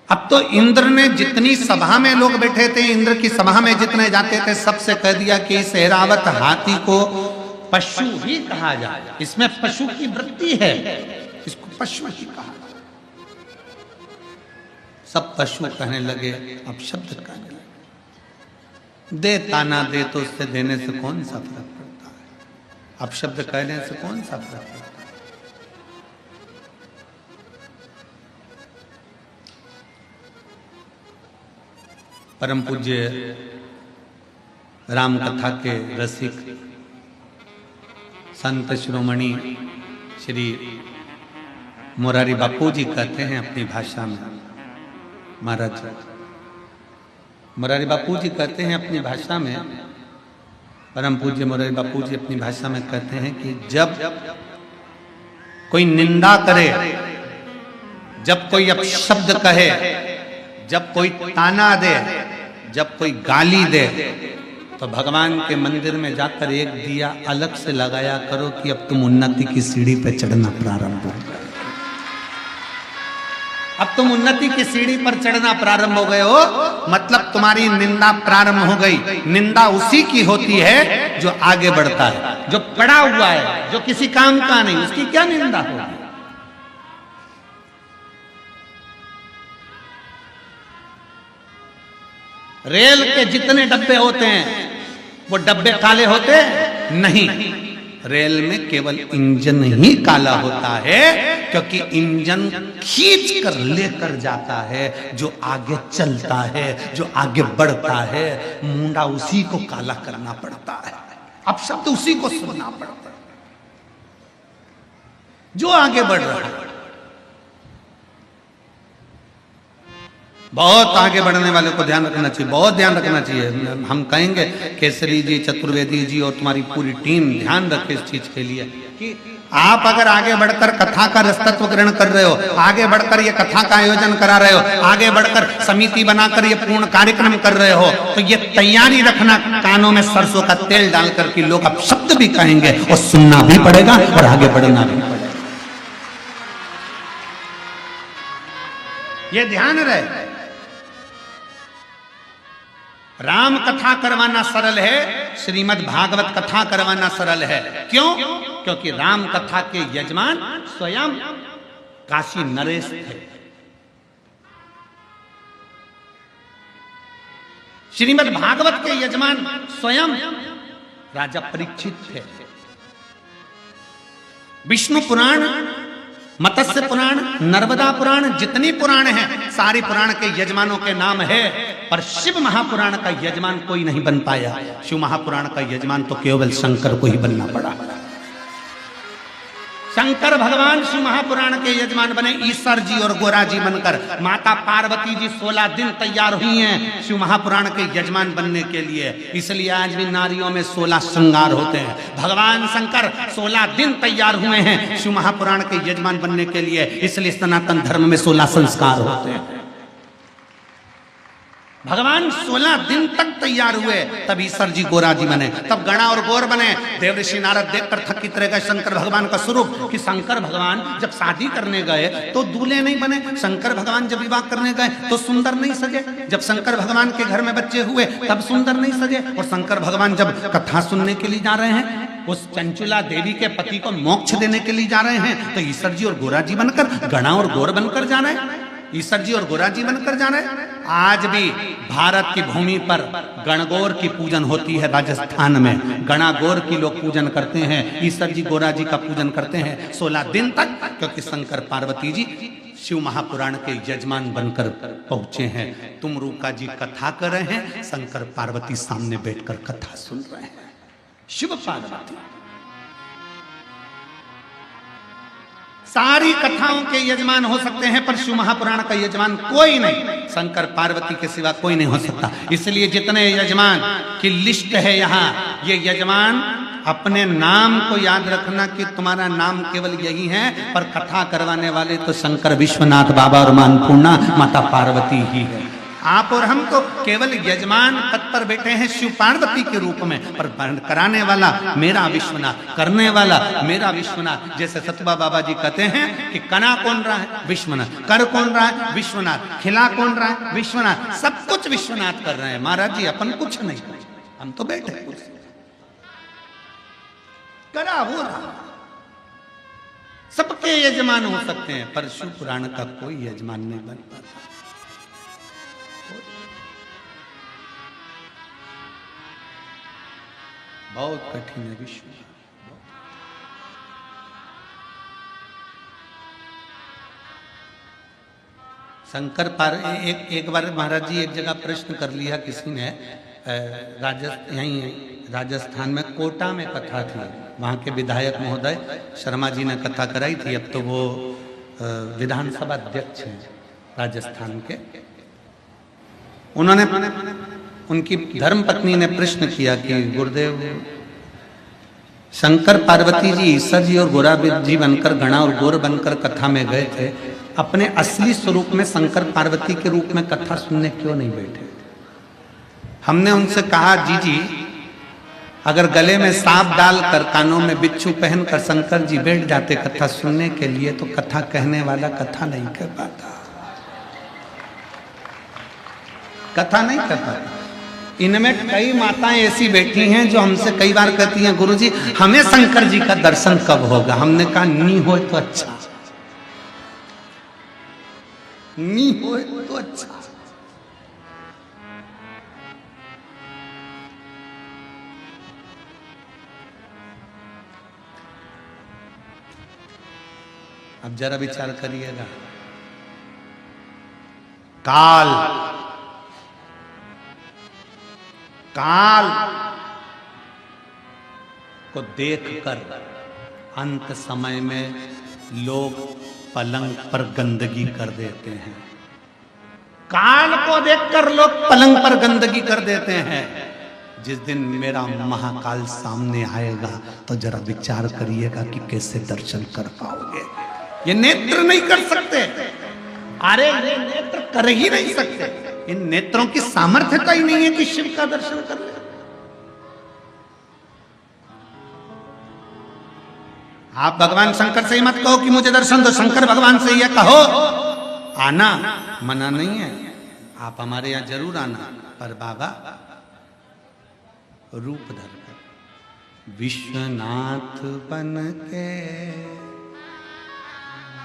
अब तो इंद्र ने जितनी सभा में लोग बैठे थे, इंद्र की सभा में जितने जाते थे, सबसे कह दिया कि इस ऐरावत हाथी को पशु ही कहा जाए। इसमें पशु की वृत्ति है, इसको पशु ही कहा। सब पशु कहने लगे, अब शब्द कहने लगे। दे ताना दे तो उससे देने से कौन सा फर्क पड़ता है, अब शब्द कहने से कौन सा फर्क पड़ता है। परम पूज्य राम कथा के रसिक संत शिरोमणि श्री मोरारी बापू जी कहते हैं अपनी भाषा में, महाराज मोरारी बापू जी कहते हैं अपनी भाषा में, परम पूज्य मोरारी बापू जी अपनी भाषा में कहते हैं कि जब कोई निंदा करे, जब कोई अपशब्द कहे, जब कोई ताना दे, जब कोई गाली दे, तो भगवान के मंदिर में जाकर एक दिया अलग से लगाया करो कि अब तुम उन्नति की सीढ़ी पे चढ़ना प्रारंभ हो गए। अब तुम उन्नति की सीढ़ी पर चढ़ना प्रारंभ हो गए हो, मतलब तुम्हारी निंदा प्रारंभ हो गई। निंदा उसी की होती है जो आगे बढ़ता है, जो पड़ा हुआ है, जो किसी काम का नहीं, उसकी क्या निंदा होगी। रेल के जितने डब्बे होते हैं वो डब्बे काले होते नहीं, रेल में केवल इंजन ही काला होता है, क्योंकि इंजन खींच कर लेकर जाता है जो आगे चलता है, जो आगे बढ़ता है। मुंडा उसी को काला करना पड़ता है, अब शब्द उसी को सुनना पड़ता है जो आगे बढ़ रहा है। बहुत आगे बढ़ने वाले को ध्यान रखना चाहिए, बहुत ध्यान रखना चाहिए। हम कहेंगे केसरी जी, चतुर्वेदी जी और तुम्हारी पूरी टीम ध्यान रखे इस चीज के लिए कि आप अगर आगे बढ़कर कथा का रसतत्व ग्रहण कर रहे हो, आगे बढ़कर ये कथा का आयोजन करा रहे हो, आगे बढ़कर समिति बनाकर ये पूर्ण कार्यक्रम कर रहे हो, तो ये तैयारी रखना कानों में सरसों का तेल डालकर कि लोग अब शब्द भी कहेंगे और सुनना भी पड़ेगा और आगे बढ़ना भी पड़ेगा। ये ध्यान रहे। राम कथा करवाना सरल है, श्रीमद् भागवत कथा करवाना सरल है। क्यों? क्योंकि राम कथा के यजमान स्वयं काशी नरेश थे। श्रीमद् भागवत के यजमान स्वयं राजा परीक्षित थे। विष्णु पुराण, मत्स्य पुराण, नर्मदा पुराण, जितनी पुराण हैं सारी पुराण के यजमानों के नाम है, पर शिव महापुराण का यजमान कोई नहीं बन पाया। शिव महापुराण का यजमान तो केवल शंकर को ही बनना पड़ा। शंकर भगवान शिव महापुराण के यजमान बने, ईश्वर जी और गोरा जी बनकर। माता पार्वती जी 16 दिन तैयार हुई हैं शिव महापुराण के यजमान बनने के लिए। इसलिए आज भी नारियों में 16 श्रृंगार होते हैं। भगवान शंकर 16 दिन तैयार हुए हैं शिव महापुराण के यजमान बनने के लिए, इसलिए सनातन धर्म में 16 संस्कार होते हैं। भगवान 16 दिन तक तैयार हुए, तब ईश्वर जी गोरा जी बने, तब गणा और गौर बने। देवऋषि नारद देखकर थकित रह गए शंकर भगवान का स्वरूप कि शंकर भगवान जब शादी करने गए तो दूल्हे नहीं बने, शंकर भगवान जब विवाह करने गए तो सुंदर नहीं सजे, जब शंकर भगवान के घर में बच्चे हुए तब सुंदर नहीं सजे, और शंकर भगवान जब कथा सुनने के लिए जा रहे हैं, उस चंचुला देवी के पति को मोक्ष देने के लिए जा रहे हैं, तो ईश्वर जी और गोरा जी बनकर, गणा और गौर बनकर जा रहे हैं, ईश्वर जी और गोरा जी बनकर जा रहे हैं। आज भी भारत की भूमि पर गणगौर की पूजन होती है। राजस्थान में गणा गौर की लोग पूजन करते हैं, ईश्वर जी गोरा जी का पूजन करते हैं 16 दिन तक, क्योंकि शंकर पार्वती जी शिव महापुराण के यजमान बनकर पहुंचे हैं। तुम रूका जी कथा कर रहे हैं, शंकर पार्वती सामने बैठकर कथा सुन रहे हैं। शिव पार्वती सारी कथाओं के यजमान हो सकते हैं, पर शिव महापुराण का यजमान कोई नहीं, शंकर पार्वती के सिवा कोई नहीं हो सकता। इसलिए जितने यजमान की लिस्ट है यहाँ, ये यजमान अपने नाम को याद रखना कि तुम्हारा नाम केवल यही है, पर कथा करवाने वाले तो शंकर विश्वनाथ बाबा और मां अन्नपूर्णा माता पार्वती ही है। आप और हम तो केवल यजमान पद पर बैठे हैं शिव पार्वती के रूप में, पर कराने वाला मेरा विश्वनाथ, करने वाला मेरा विश्वनाथ। जैसे सतबा बाबा जी कहते हैं कि कना कौन रहा है? विश्वनाथ। कर कौन रहा है? विश्वनाथ। खिला कौन रहा है? विश्वनाथ। सब कुछ विश्वनाथ कर रहे हैं। महाराज जी अपन कुछ नहीं, हम तो बैठे। करा हो रहा। सबके यजमान हो सकते हैं, पर शिव पुराण का कोई यजमान नहीं बन पाता। बहुत कठिन है विश्व। शंकर पार एक बार महाराज जी एक जगह प्रश्न कर लिया किसी ने, राजस्थान में कोटा में कथा थी, वहाँ के विधायक महोदय शर्मा जी ने कथा कराई थी। अब तो वो विधानसभा अध्यक्ष हैं राजस्थान के। उन्होंने उनकी धर्मपत्नी ने प्रश्न किया कि गुरुदेव, शंकर पार्वती जी ईश्वर जी और गोरा जी बनकर गणा और गोर बनकर कथा में गए थे, अपने असली स्वरूप में शंकर पार्वती के रूप में कथा सुनने क्यों नहीं बैठे? हमने उनसे कहा, जी अगर गले में सांप डालकर कानों में बिच्छू पहनकर शंकर जी बैठ जाते कथा सुनने के लिए, तो कथा कहने वाला कथा नहीं कर पाता, कथा नहीं कर पाता। इनमें कई माताएं ऐसी बैठी हैं जो हमसे कई बार कहती हैं, गुरुजी हमें शंकर जी का दर्शन कब होगा? हमने कहा नी हो तो अच्छा, नी हो तो अच्छा। अब जरा विचार करिएगा, काल को देखकर अंत समय में लोग पलंग पर गंदगी कर देते हैं। काल को देखकर लोग पलंग पर गंदगी कर देते हैं। जिस दिन मेरा महाकाल सामने आएगा तो जरा विचार करिएगा कि कैसे दर्शन कर पाओगे। ये नेत्र नहीं कर सकते, अरे ये नेत्र कर ही नहीं सकते। इन नेत्रों की सामर्थ्यता ही नहीं है कि शिव का दर्शन कर ले। आप भगवान शंकर से ही मत कहो कि मुझे दर्शन दो, शंकर भगवान से ये कहो। आना मना नहीं है, आप हमारे यहां जरूर आना, पर बाबा रूप धर विश्वनाथ बन के,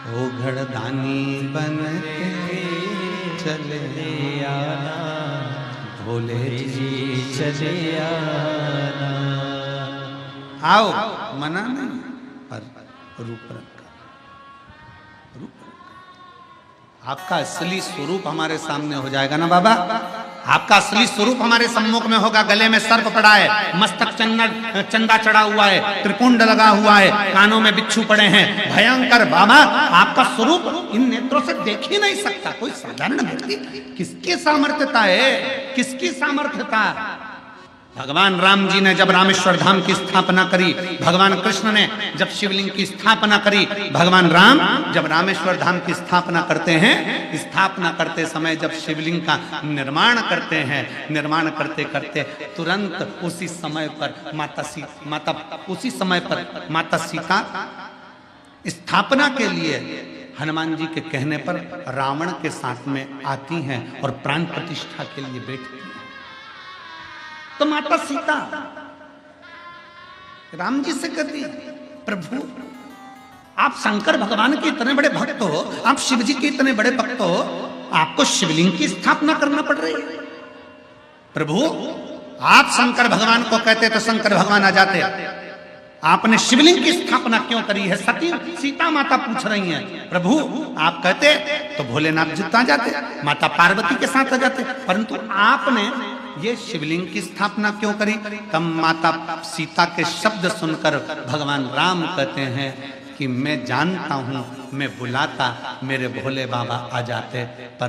ओ घड़दानी बन के चले आना, भोले जी चले आना। आओ मना नहीं, पर रूप रखा, रूप रखा। आपका असली स्वरूप हमारे सामने हो जाएगा ना बाबा। आपका असली स्वरूप हमारे सम्मुख में होगा। गले में सर्प पड़ा है, मस्तक चंदा चढ़ा हुआ है, त्रिपुंड लगा हुआ है, कानों में बिच्छू पड़े हैं, भयंकर बाबा। आपका स्वरूप इन नेत्रों से देख ही नहीं सकता कोई साधारण व्यक्ति। किसकी सामर्थ्यता है, किसकी सामर्थ्यता? भगवान राम जी ने जब रामेश्वर धाम की स्थापना करी, भगवान कृष्ण ने जब शिवलिंग की स्थापना करी, भगवान राम जब रामेश्वर धाम की स्थापना करते हैं, स्थापना करते समय जब शिवलिंग का निर्माण करते हैं, निर्माण करते करते तुरंत उसी समय पर माता सीता स्थापना के लिए हनुमान जी के कहने पर रावण के साथ में आती हैं और प्राण प्रतिष्ठा के लिए बैठती हैं। तो माता सीता राम जी से कहती, प्रभु आप शंकर भगवान के इतने बड़े भक्त हो, आप शिव जी के इतने बड़े भक्त हो, आपको शिवलिंग की स्थापना करना पड़ रही है। प्रभु आप शंकर भगवान को कहते तो शंकर भगवान आ जाते, आपने शिवलिंग की स्थापना क्यों करी है? सती सीता माता पूछ रही हैं। प्रभु आप कहते तो भोलेनाथ जी आ जाते, माता पार्वती के साथ आ जाते, परंतु आपने ये शिवलिंग की स्थापना क्यों करी? तब माता सीता के शब्द सुनकर भगवान राम कहते हैं कि मैं जानता हूं, मैं बुलाता मेरे भोले बाबा आ जाते, पर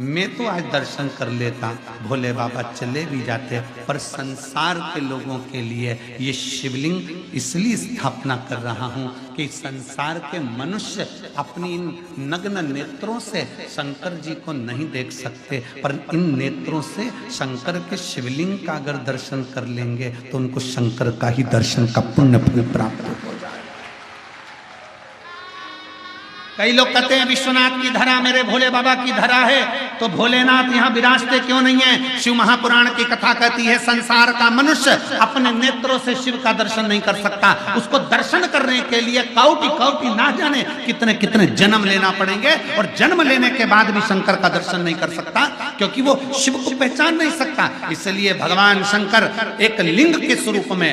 मैं तो आज दर्शन कर लेता, भोले बाबा चले भी जाते, पर संसार के लोगों के लिए ये शिवलिंग इसलिए स्थापना कर रहा हूँ कि संसार के मनुष्य अपनी इन नग्न नेत्रों से शंकर जी को नहीं देख सकते, पर इन नेत्रों से शंकर के शिवलिंग का अगर दर्शन कर लेंगे तो उनको शंकर का ही दर्शन का पुण्य फल प्राप्त हो जाए। कई लोग कहते हैं विश्वनाथ की धरा मेरे भोले बाबा की धरा है, तो भोलेनाथ यहाँ विराजते क्यों नहीं है? शिव महापुराण की कथा कहती है संसार का मनुष्य अपने नेत्रों से शिव का दर्शन नहीं कर सकता। उसको दर्शन करने के लिए कौटि कौटि ना जाने कितने कितने जन्म लेना पड़ेंगे, और जन्म लेने के बाद भी शंकर का दर्शन नहीं कर सकता, क्योंकि वो शिव को पहचान नहीं सकता। इसलिए भगवान शंकर एक लिंग के स्वरूप में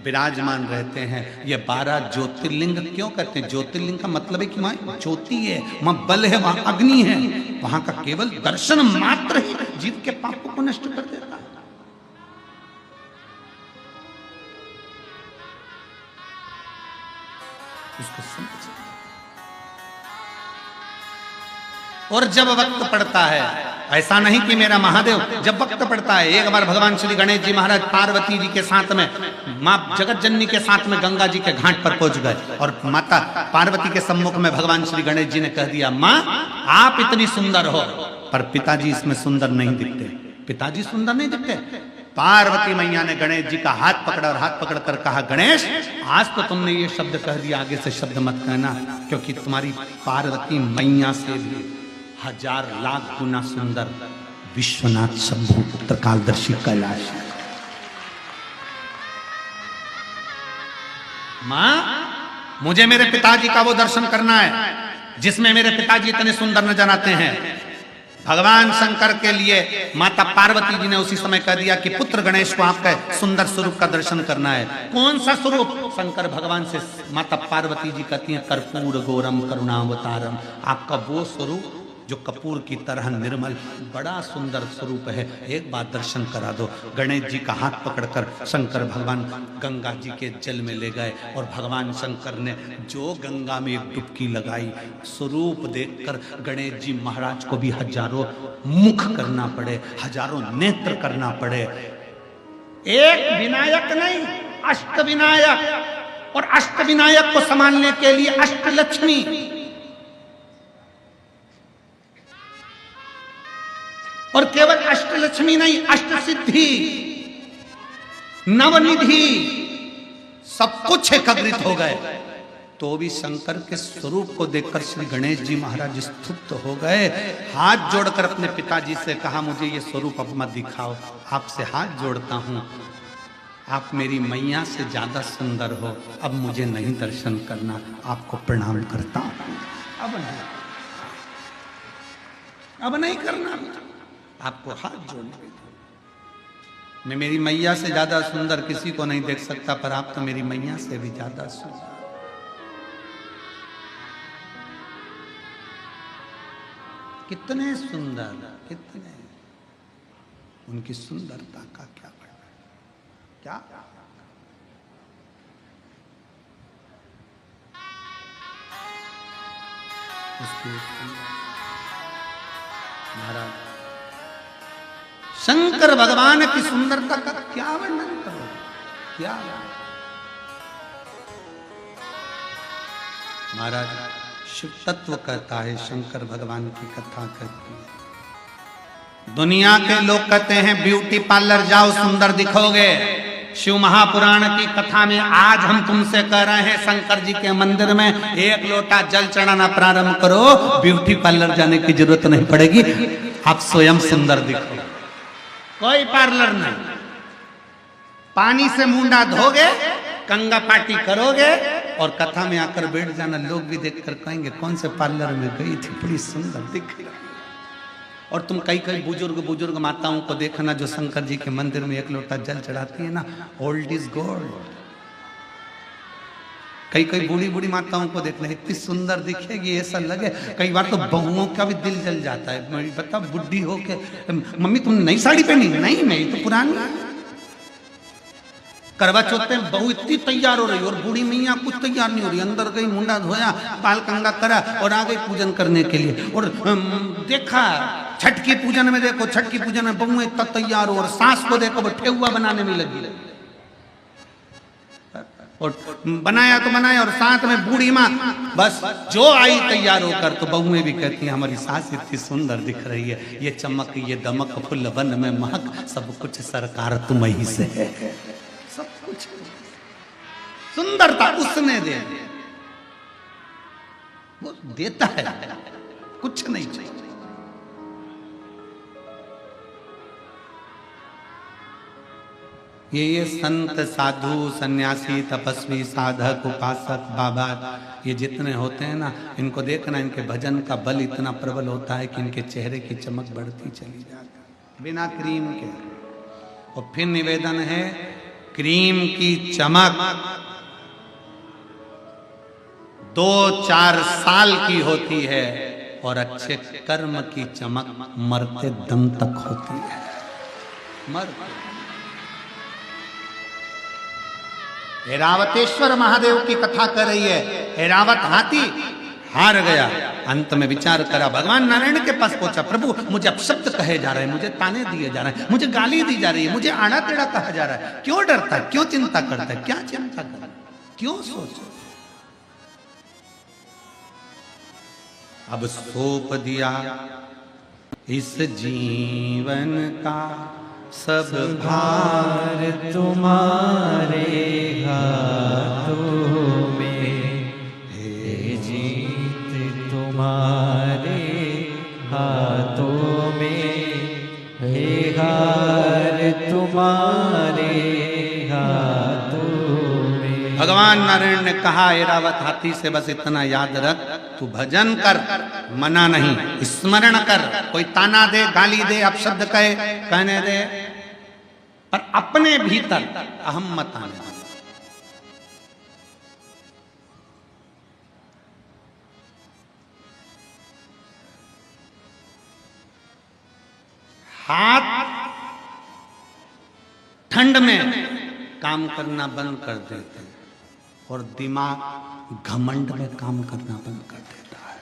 विराजमान रहते हैं। ये 12 ज्योतिर्लिंग क्यों कहते हैं? ज्योतिर्लिंग का मतलब है कि वहां ज्योति है, वहां बल है, वहां अग्नि है। वहां का केवल दर्शन मात्र ही जीव के पापों को नष्ट कर देता है। उसको समझ। और जब वक्त पड़ता है, ऐसा नहीं कि मेरा महादेव, जब वक्त पड़ता है, एक बार भगवान श्री गणेश जी महाराज पार्वती जी के साथ में, मां जगत जननी के साथ में गंगा जी के घाट पर पहुंच गए, और माता पार्वती के सम्मुख में भगवान श्री गणेश जी ने कह दिया, मां आप इतनी सुंदर हो, पर पिताजी इसमें सुंदर नहीं दिखते। पिताजी सुंदर नहीं दिखते। पार्वती मैया ने गणेश जी का हाथ पकड़ा और हाथ पकड़ कर कहा, गणेश आज तो तुमने ये शब्द कह दिया, आगे से शब्द मत कहना, क्योंकि तुम्हारी पार्वती मैया से भी 1000 लाख गुना सुंदर विश्वनाथ शंभु पुत्र कालदर्शी कैलाश। मां मुझे मेरे पिताजी का वो दर्शन करना है जिसमें मेरे पिताजी इतने सुंदर नजर आते हैं। भगवान शंकर के लिए माता पार्वती जी ने उसी समय कह दिया कि पुत्र गणेश को आपका सुंदर स्वरूप का दर्शन करना है। कौन सा स्वरूप? शंकर भगवान से माता पार्वती जी कहती हैं, कर्पूर गौरम करुणावतारम, आपका वो स्वरूप जो कपूर की तरह निर्मल, बड़ा सुंदर स्वरूप है, एक बार दर्शन करा दो। गणेश जी का हाथ पकड़कर शंकर भगवान गंगा जी के जल में ले गए, और भगवान शंकर ने जो गंगा में एक डुबकी लगाई, स्वरूप देखकर गणेश जी महाराज को भी हजारों मुख करना पड़े, हजारों नेत्र करना पड़े। एक विनायक नहीं, अष्ट विनायक, और अष्ट विनायक को संभालने के लिए अष्ट लक्ष्मी, और केवल अष्टलक्ष्मी नहीं, अष्ट सिद्धि, नवनिधि, सब कुछ एकत्रित हो गए। तो भी शंकर के स्वरूप को देखकर श्री गणेश जी महाराज स्तुत हो गए। हाथ जोड़कर अपने पिताजी से कहा, मुझे ये स्वरूप अब मत दिखाओ, आपसे हाथ जोड़ता हूं, आप मेरी मैया से ज्यादा सुंदर हो, अब मुझे नहीं दर्शन करना, आपको प्रणाम करता हूं। अब नहीं करना, आपको हाथ जोड़ने। मैं मेरी मैया से ज्यादा सुंदर किसी को नहीं देख सकता, पर आप तो मेरी मैया से भी ज्यादा सुंदर। कितने सुंदर, कितने, उनकी सुंदरता का क्या वर्णन, क्या उसकी महाराज शंकर भगवान की सुंदरता का क्या वर्णन करो, क्या। महाराज शिव तत्व कहता है, शंकर भगवान की कथा कहती है। दुनिया के लोग कहते हैं ब्यूटी पार्लर जाओ सुंदर दिखोगे। शिव महापुराण की कथा में आज हम तुमसे कह रहे हैं, शंकर जी के मंदिर में एक लोटा जल चढ़ाना प्रारंभ करो, ब्यूटी पार्लर जाने की जरूरत नहीं पड़ेगी, आप स्वयं सुंदर दिखो। कोई पार्लर नहीं, पानी से मुंडा धोगे, कंगा पार्टी करोगे, और कथा में आकर बैठ जाना, लोग भी देखकर कहेंगे कौन से पार्लर में गई थी, बड़ी सुंदर दिख रही। और तुम कई कई बुजुर्ग माताओं को देखना जो शंकर जी के मंदिर में एक लोटा जल चढ़ाती है ना, ओल्ड इज गोल्ड। कई कई बूढ़ी माताओं को देखना, इतनी सुंदर दिखेगी, ऐसा लगे, कई बार तो बहुओं का भी दिल जल जाता है। बता बुढ़ी हो के, मम्मी तुमने नई साड़ी पहनी? नहीं, मेरी तो पुरानी। करवा चौथ में बहू इतनी तैयार हो रही और बूढ़ी मैया कुछ तैयार नहीं हो रही, अंदर गई, मुंडा धोया, बाल कंगा करा और आ गई पूजन करने के लिए। और देखा छठ की पूजन में, देखो छठ की पूजन में बहू इतना तैयार हो, और सास को देखो वो ठेकुआ बनाने में लगी, और बनाया तो बनाया, और साथ में बूढ़ी माँ बस जो आई तैयार होकर। तो बहुएं भी कहती हैं हमारी सास इतनी सुंदर दिख रही है, ये चमक ये दमक फुल वन में महक, सब कुछ सरकार तुम ही से है, सब कुछ सुंदरता उसने दे, वो देता है, कुछ नहीं चाहिए। ये संत साधु सन्यासी तपस्वी साधक उपासक बाबा ये जितने होते हैं ना, इनको देखना, इनके भजन का बल इतना प्रबल होता है कि इनके चेहरे की चमक बढ़ती चली जाती है बिना क्रीम के। और फिर निवेदन है, क्रीम की चमक 2-4 साल की होती है और अच्छे कर्म की चमक मरते दम तक होती है। मरते ऐरावतेश्वर महादेव की कथा कर रही है। ऐरावत हाथी हार गया, अंत में विचार करा, भगवान नारायण के पास पहुंचा, प्रभु मुझे अपशब्द कहे जा रहे हैं, मुझे ताने दिए जा रहे हैं, मुझे गाली दी जा रही है, मुझे आड़ा टेढ़ा कहा जा रहा है, क्यों डरता है, क्यों चिंता करता है, क्या चिंता करता है, क्यों सोच। अब सौंप दिया इस जीवन का सब भार तुम्हारे हाथों में, हे जीत तुम्हारे हाथों में, हे हार तुम्हारे हाथों में। भगवान नारायण ने कहा ऐरावत हाथी से बस इतना याद रख, तू भजन कर, मना नहीं, स्मरण कर, कोई ताना दे, गाली दे, अपशब्द कहे, कहने दे, पर अपने भीतर अहम मत आने दे। हाथ ठंड में काम करना बंद कर देते और दिमाग घमंड में काम करना बंद कर देता है।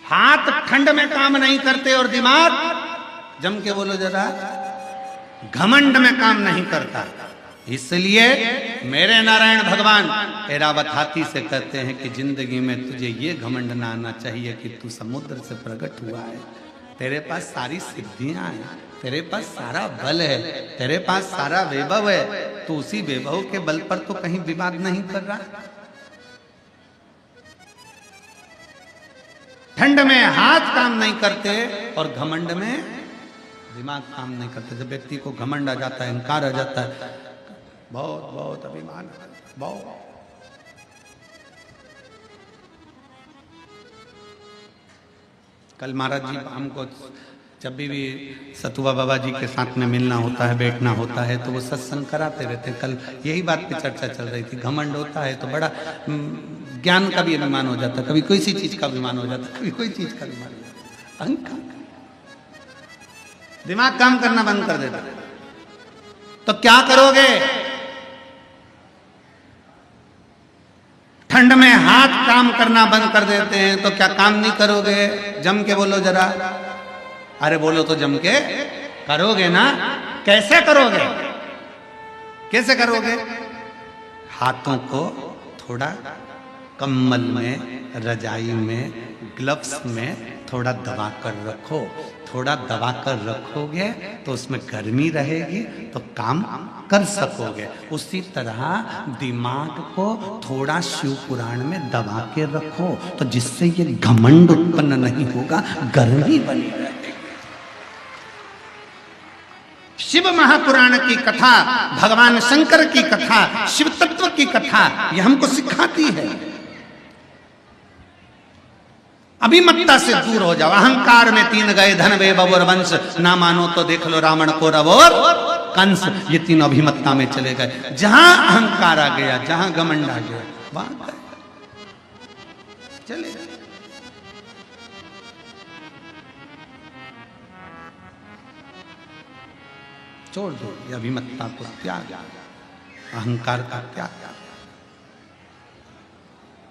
हाथ ठंड में काम नहीं करते और दिमाग, जम के बोलो जरा, घमंड में काम नहीं करता। इसलिए मेरे नारायण भगवान ऐरावत हाथी से कहते हैं कि जिंदगी में तुझे ये घमंड ना आना चाहिए कि तू समुद्र से प्रकट हुआ है, तेरे पास सारी सिद्धियां हैं, तेरे पास सारा बल है, तेरे पास सारा वैभव है, तू उसी वैभव के बल पर तो कहीं विवाद नहीं कर रहा। ठंड में हाथ काम नहीं करते और घमंड में दिमाग काम नहीं करते। जब व्यक्ति को घमंड आ जाता है, अहंकार आ जाता है, बहुत बहुत अभिमान, बहुत। कल महाराज जी हमको जब भी सतुआ बाबा जी के साथ में मिलना होता है, बैठना होता है, तो वो सत्संग कराते रहते। कल यही बात पे चर्चा चल रही थी, घमंड होता है तो बड़ा ज्ञान का भी अभिमान हो जाता, कभी कोई सी चीज का अभिमान हो जाता, कभी कोई चीज का अभिमान हो जाता, अहंकार, दिमाग काम करना बंद कर देता। तो क्या करोगे? ठंड में हाथ काम करना बंद कर देते हैं तो क्या काम नहीं करोगे? जम के बोलो जरा, अरे बोलो तो जम के करोगे ना। कैसे करोगे? कैसे करोगे? हाथों को थोड़ा कम्बल में, रजाई में, ग्लव्स में थोड़ा दबा कर रखो। थोड़ा दबा कर रखोगे तो उसमें गर्मी रहेगी तो काम कर सकोगे। उसी तरह दिमाग को थोड़ा शिव पुराण में दबा के रखो तो जिससे ये घमंड उत्पन्न नहीं होगा, गर्मी बनी रहेगी। शिव महापुराण की कथा, भगवान शंकर की कथा, शिव तत्व की कथा ये हमको सिखाती है। अभिमत्ता से दूर हो जाओ। अहंकार में 3 गए, धन वैभव और वंश, ना मानो तो देख लो रावण को और कंस। ये 3 अभिमत्ता में चले गए। जहां अहंकार आ गया, जहां घमंड आ गया, वहां चले गए। छोड़ दो ये अभिमत्ता को, त्याग, अहंकार का त्याग।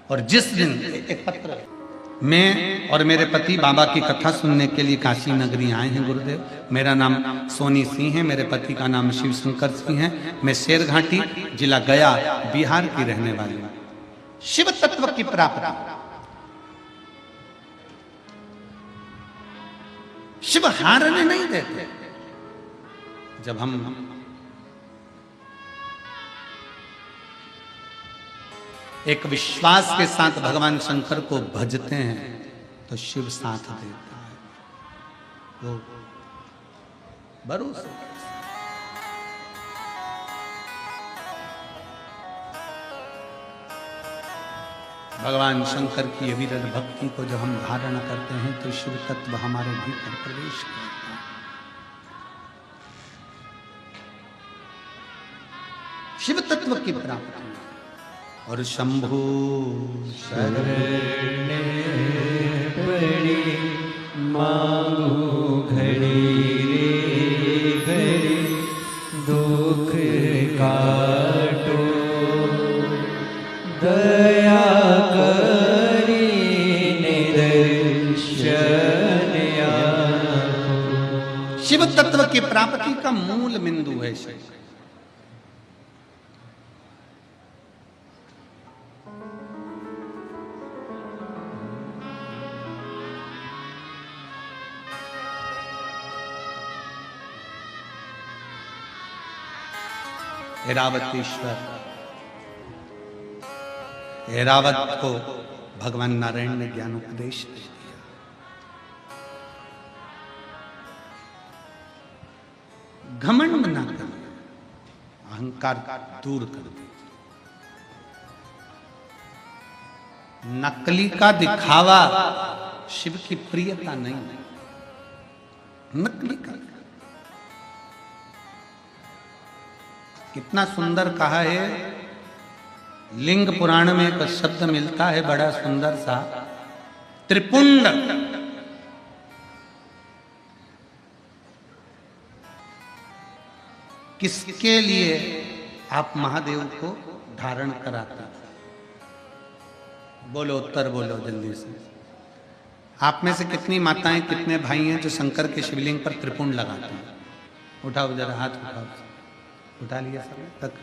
और जिस दिन एक पत्र, मैं और मेरे पति बाबा की कथा सुनने के लिए काशी नगरी आए हैं गुरुदेव। मेरा नाम सोनी सिंह है, मेरे पति का नाम शिव शंकर सिंह है। मैं शेरघाटी जिला गया बिहार की रहने वाली हूँ। शिव तत्व की प्राप्ति, शिव हारने नहीं देते। जब हम एक विश्वास के साथ भगवान शंकर को भजते हैं तो शिव साथ देता है। वो भरोसा भगवान शंकर की अविरल भक्ति को जब हम धारण करते हैं तो शिव तत्व हमारे भीतर प्रवेश करता है। शिव तत्व की प्राप्ति और शंभु शरण पड़ी मांगू घड़ी रे घड़ी दुख काटो दया करी निदर्शन आको। शिव तत्व की प्राप्ति का मूल बिंदु है शिव। ऐरावतेश्वर, ऐरावत को भगवान नारायण ने ज्ञान उपदेश दे दिया। घमंड ना कर, अहंकार दूर कर दे। नकली का दिखावा शिव की प्रियता नहीं, नकली का। कितना सुंदर कहा है, लिंग पुराण में एक शब्द मिलता है बड़ा सुंदर सा, त्रिपुंड। किसके लिए आप महादेव को धारण कराते? बोलो, उत्तर बोलो जल्दी से। आप में से कितनी माताएं, कितने भाई हैं जो शंकर के शिवलिंग पर त्रिपुंड लगाते हैं? उठाओ जरा हाथ, उठाओ। उठा लिया सब तक।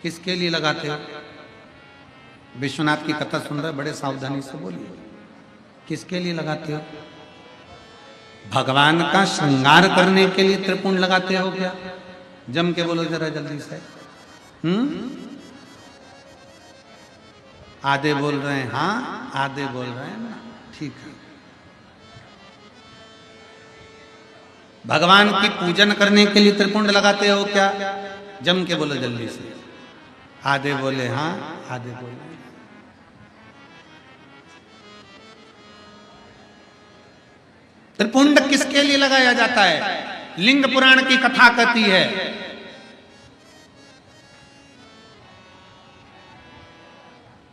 किसके लिए लगाते हो? विश्वनाथ की कथा सुन रहे, बड़े सावधानी से बोलिए। किसके लिए लगाते हो? भगवान का श्रृंगार करने के लिए त्रिपुंड लगाते हो क्या? जम के बोलो जरा जल्दी से। आधे बोल रहे हैं हाँ, आधे बोल रहे हैं ना। ठीक है। भगवान की पूजन करने के लिए त्रिपुंड लगाते हो क्या? जम के बोलो जल्दी से। आधे बोले हाँ, आधे बोले। त्रिपुंड किसके लिए लगाया जाता है? लिंग पुराण की कथा कहती है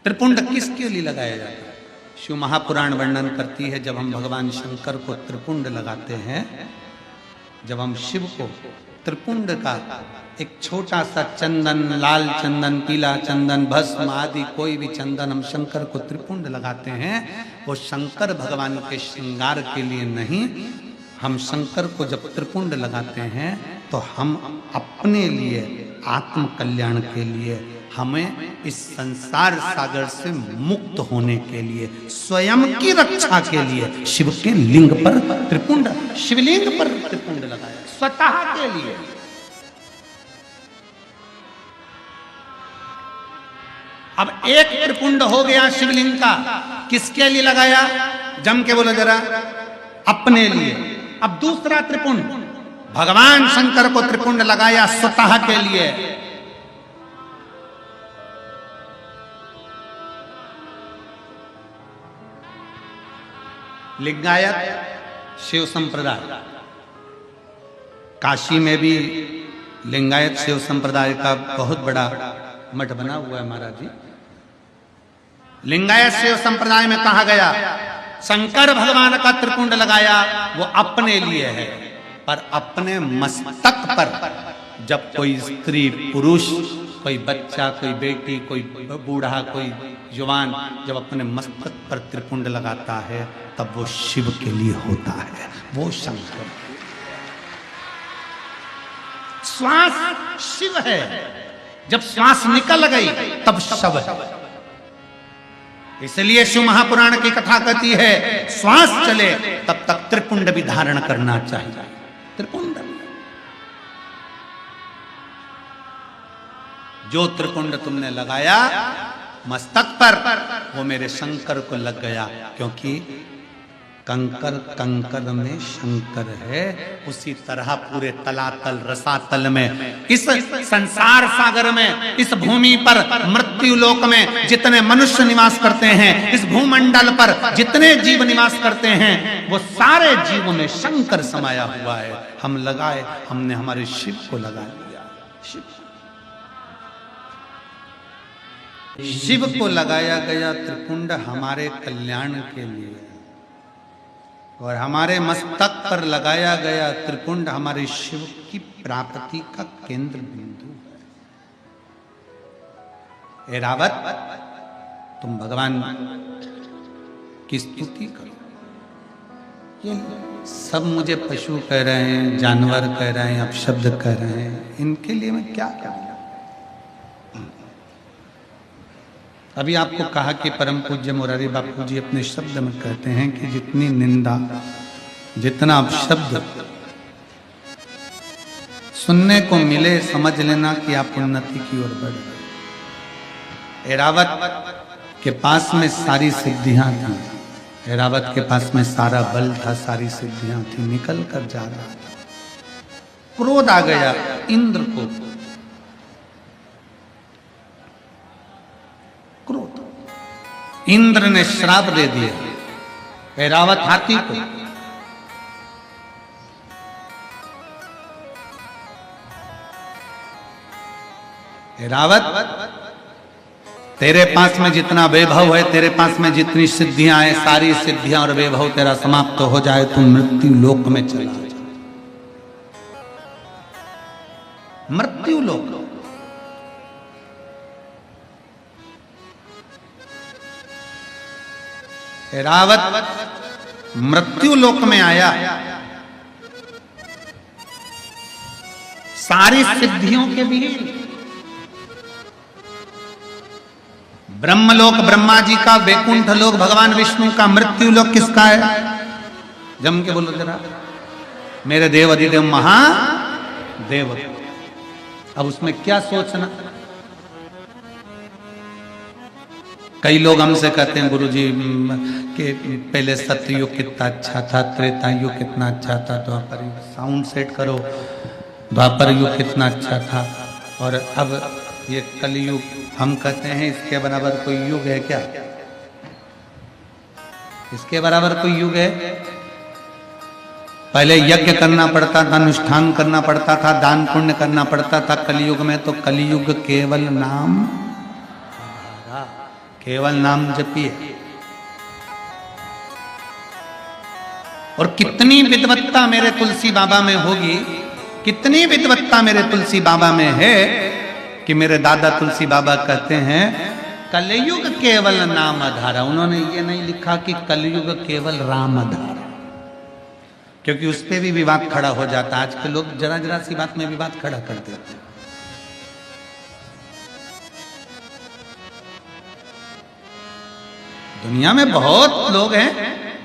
त्रिपुंड किसके लिए लगाया जाता है? शिव महापुराण वर्णन करती है, जब हम भगवान शंकर को त्रिपुंड लगाते हैं, जब हम शिव को त्रिपुंड का एक छोटा सा चंदन, लाल चंदन, पीला चंदन, भस्म आदि कोई भी चंदन हम शंकर को त्रिपुंड लगाते हैं, वो शंकर भगवान के श्रृंगार के लिए नहीं। हम शंकर को जब त्रिपुंड लगाते हैं तो हम अपने लिए, आत्म कल्याण के लिए, हमें इस संसार सागर से मुक्त होने के लिए, स्वयं की रक्षा के लिए शिव के लिंग पर त्रिपुंड, शिवलिंग पर त्रिपुंड लगाया, स्वतः के लिए। अब एक त्रिपुंड हो गया शिवलिंग का, किसके लिए लगाया? जम के बोलो जरा। अपने लिए। अब दूसरा त्रिपुंड, भगवान शंकर को त्रिपुंड लगाया स्वतः के लिए। लिंगायत शिव संप्रदाय, काशी में भी लिंगायत शिव संप्रदाय का बहुत बड़ा मठ बना हुआ है महाराज जी। लिंगायत शिव संप्रदाय में कहा गया शंकर भगवान का त्रिपुंड लगाया वो अपने लिए है, पर अपने मस्तक पर जब कोई स्त्री, पुरुष, कोई बच्चा, कोई बेटी, कोई बूढ़ा, कोई जवान जब अपने मस्तक पर त्रिपुंड लगाता है तब वो शिव के लिए होता है, वो शंकर। श्वास शिव है, जब श्वास निकल गई तब शव है। इसलिए शिव महापुराण की कथा कहती है श्वास चले तब तक त्रिपुंड भी धारण करना चाहिए। त्रिपुंड जो त्रिपुंड तुमने लगाया मस्तक पर वो मेरे शंकर को लग गया, क्योंकि कंकर कंकर में शंकर है। उसी तरह पूरे तलातल रसातल में, इस संसार सागर में, इस भूमि पर, मृत्यु लोक में जितने मनुष्य निवास करते हैं, इस भूमंडल पर जितने जीव निवास करते हैं, वो सारे जीवों में शंकर समाया हुआ है। हम लगाए, हमने हमारे शिव को लगा लिया। शिव को लगाया गया त्रिपुंड हमारे कल्याण के लिए, और हमारे मस्तक पर लगाया गया त्रिपुंड हमारे शिव की प्राप्ति का केंद्र बिंदु है। ऐरावत, तुम भगवान की स्तुति करो। ये सब मुझे पशु कह रहे हैं, जानवर कह रहे हैं, अपशब्द कह रहे हैं, इनके लिए मैं क्या करूं? अभी आपको कहा कि परम पूज्य मुरारी बापू जी अपने शब्द में कहते हैं कि जितनी निंदा, जितना अपशब्द सुनने को मिले, समझ लेना कि आप उन्नति की ओर बढ़ गए। ऐरावत के पास में सारी सिद्धियां थी, ऐरावत के पास में सारा बल था, सारी सिद्धियां थी, निकल कर जा रहा था। क्रोध आ गया इंद्र को, क्रोध। इंद्र ने श्राप दे दिया ऐरावत हाथी को। ऐरावत, तेरे पास में जितना वैभव है, तेरे पास में जितनी सिद्धियां हैं, सारी सिद्धियां और वैभव तेरा समाप्त हो जाए, तुम मृत्यु लोक में चला जा। मृत्यु लोक, ऐरावत मृत्यु लोक में आया, सारी सिद्धियों के बीच। ब्रह्मलोक ब्रह्मा जी का, वैकुंठ लोक भगवान विष्णु का, मृत्यु लोक किसका है? जम के बोलो जरा। मेरे देव अधिदेव महादेव। अब उसमें क्या सोचना? कई लोग हमसे कहते हैं गुरुजी कि पहले सतयुग कितना अच्छा था, त्रेता युग कितना अच्छा था, द्वापर युग, साउंड सेट करो, द्वापर युग कितना अच्छा था, और अब ये कलयुग। हम कहते हैं इसके बराबर कोई युग है क्या? इसके बराबर कोई युग है? पहले यज्ञ करना पड़ता था, अनुष्ठान करना पड़ता था, दान पुण्य करना पड़ता था। कलयुग में तो कलयुग केवल नाम, केवल नाम जपिए। और कितनी विद्वत्ता मेरे तुलसी बाबा में होगी, कितनी विद्वत्ता मेरे तुलसी बाबा में है कि मेरे दादा तुलसी बाबा कहते हैं कलयुग केवल नाम आधारा। उन्होंने ये नहीं लिखा कि कलयुग केवल राम आधारा, क्योंकि उस पर भी विवाद खड़ा हो जाता। आज के लोग जरा जरा सी बात में विवाद खड़ा कर देते हैं। दुनिया में बहुत लोग हैं,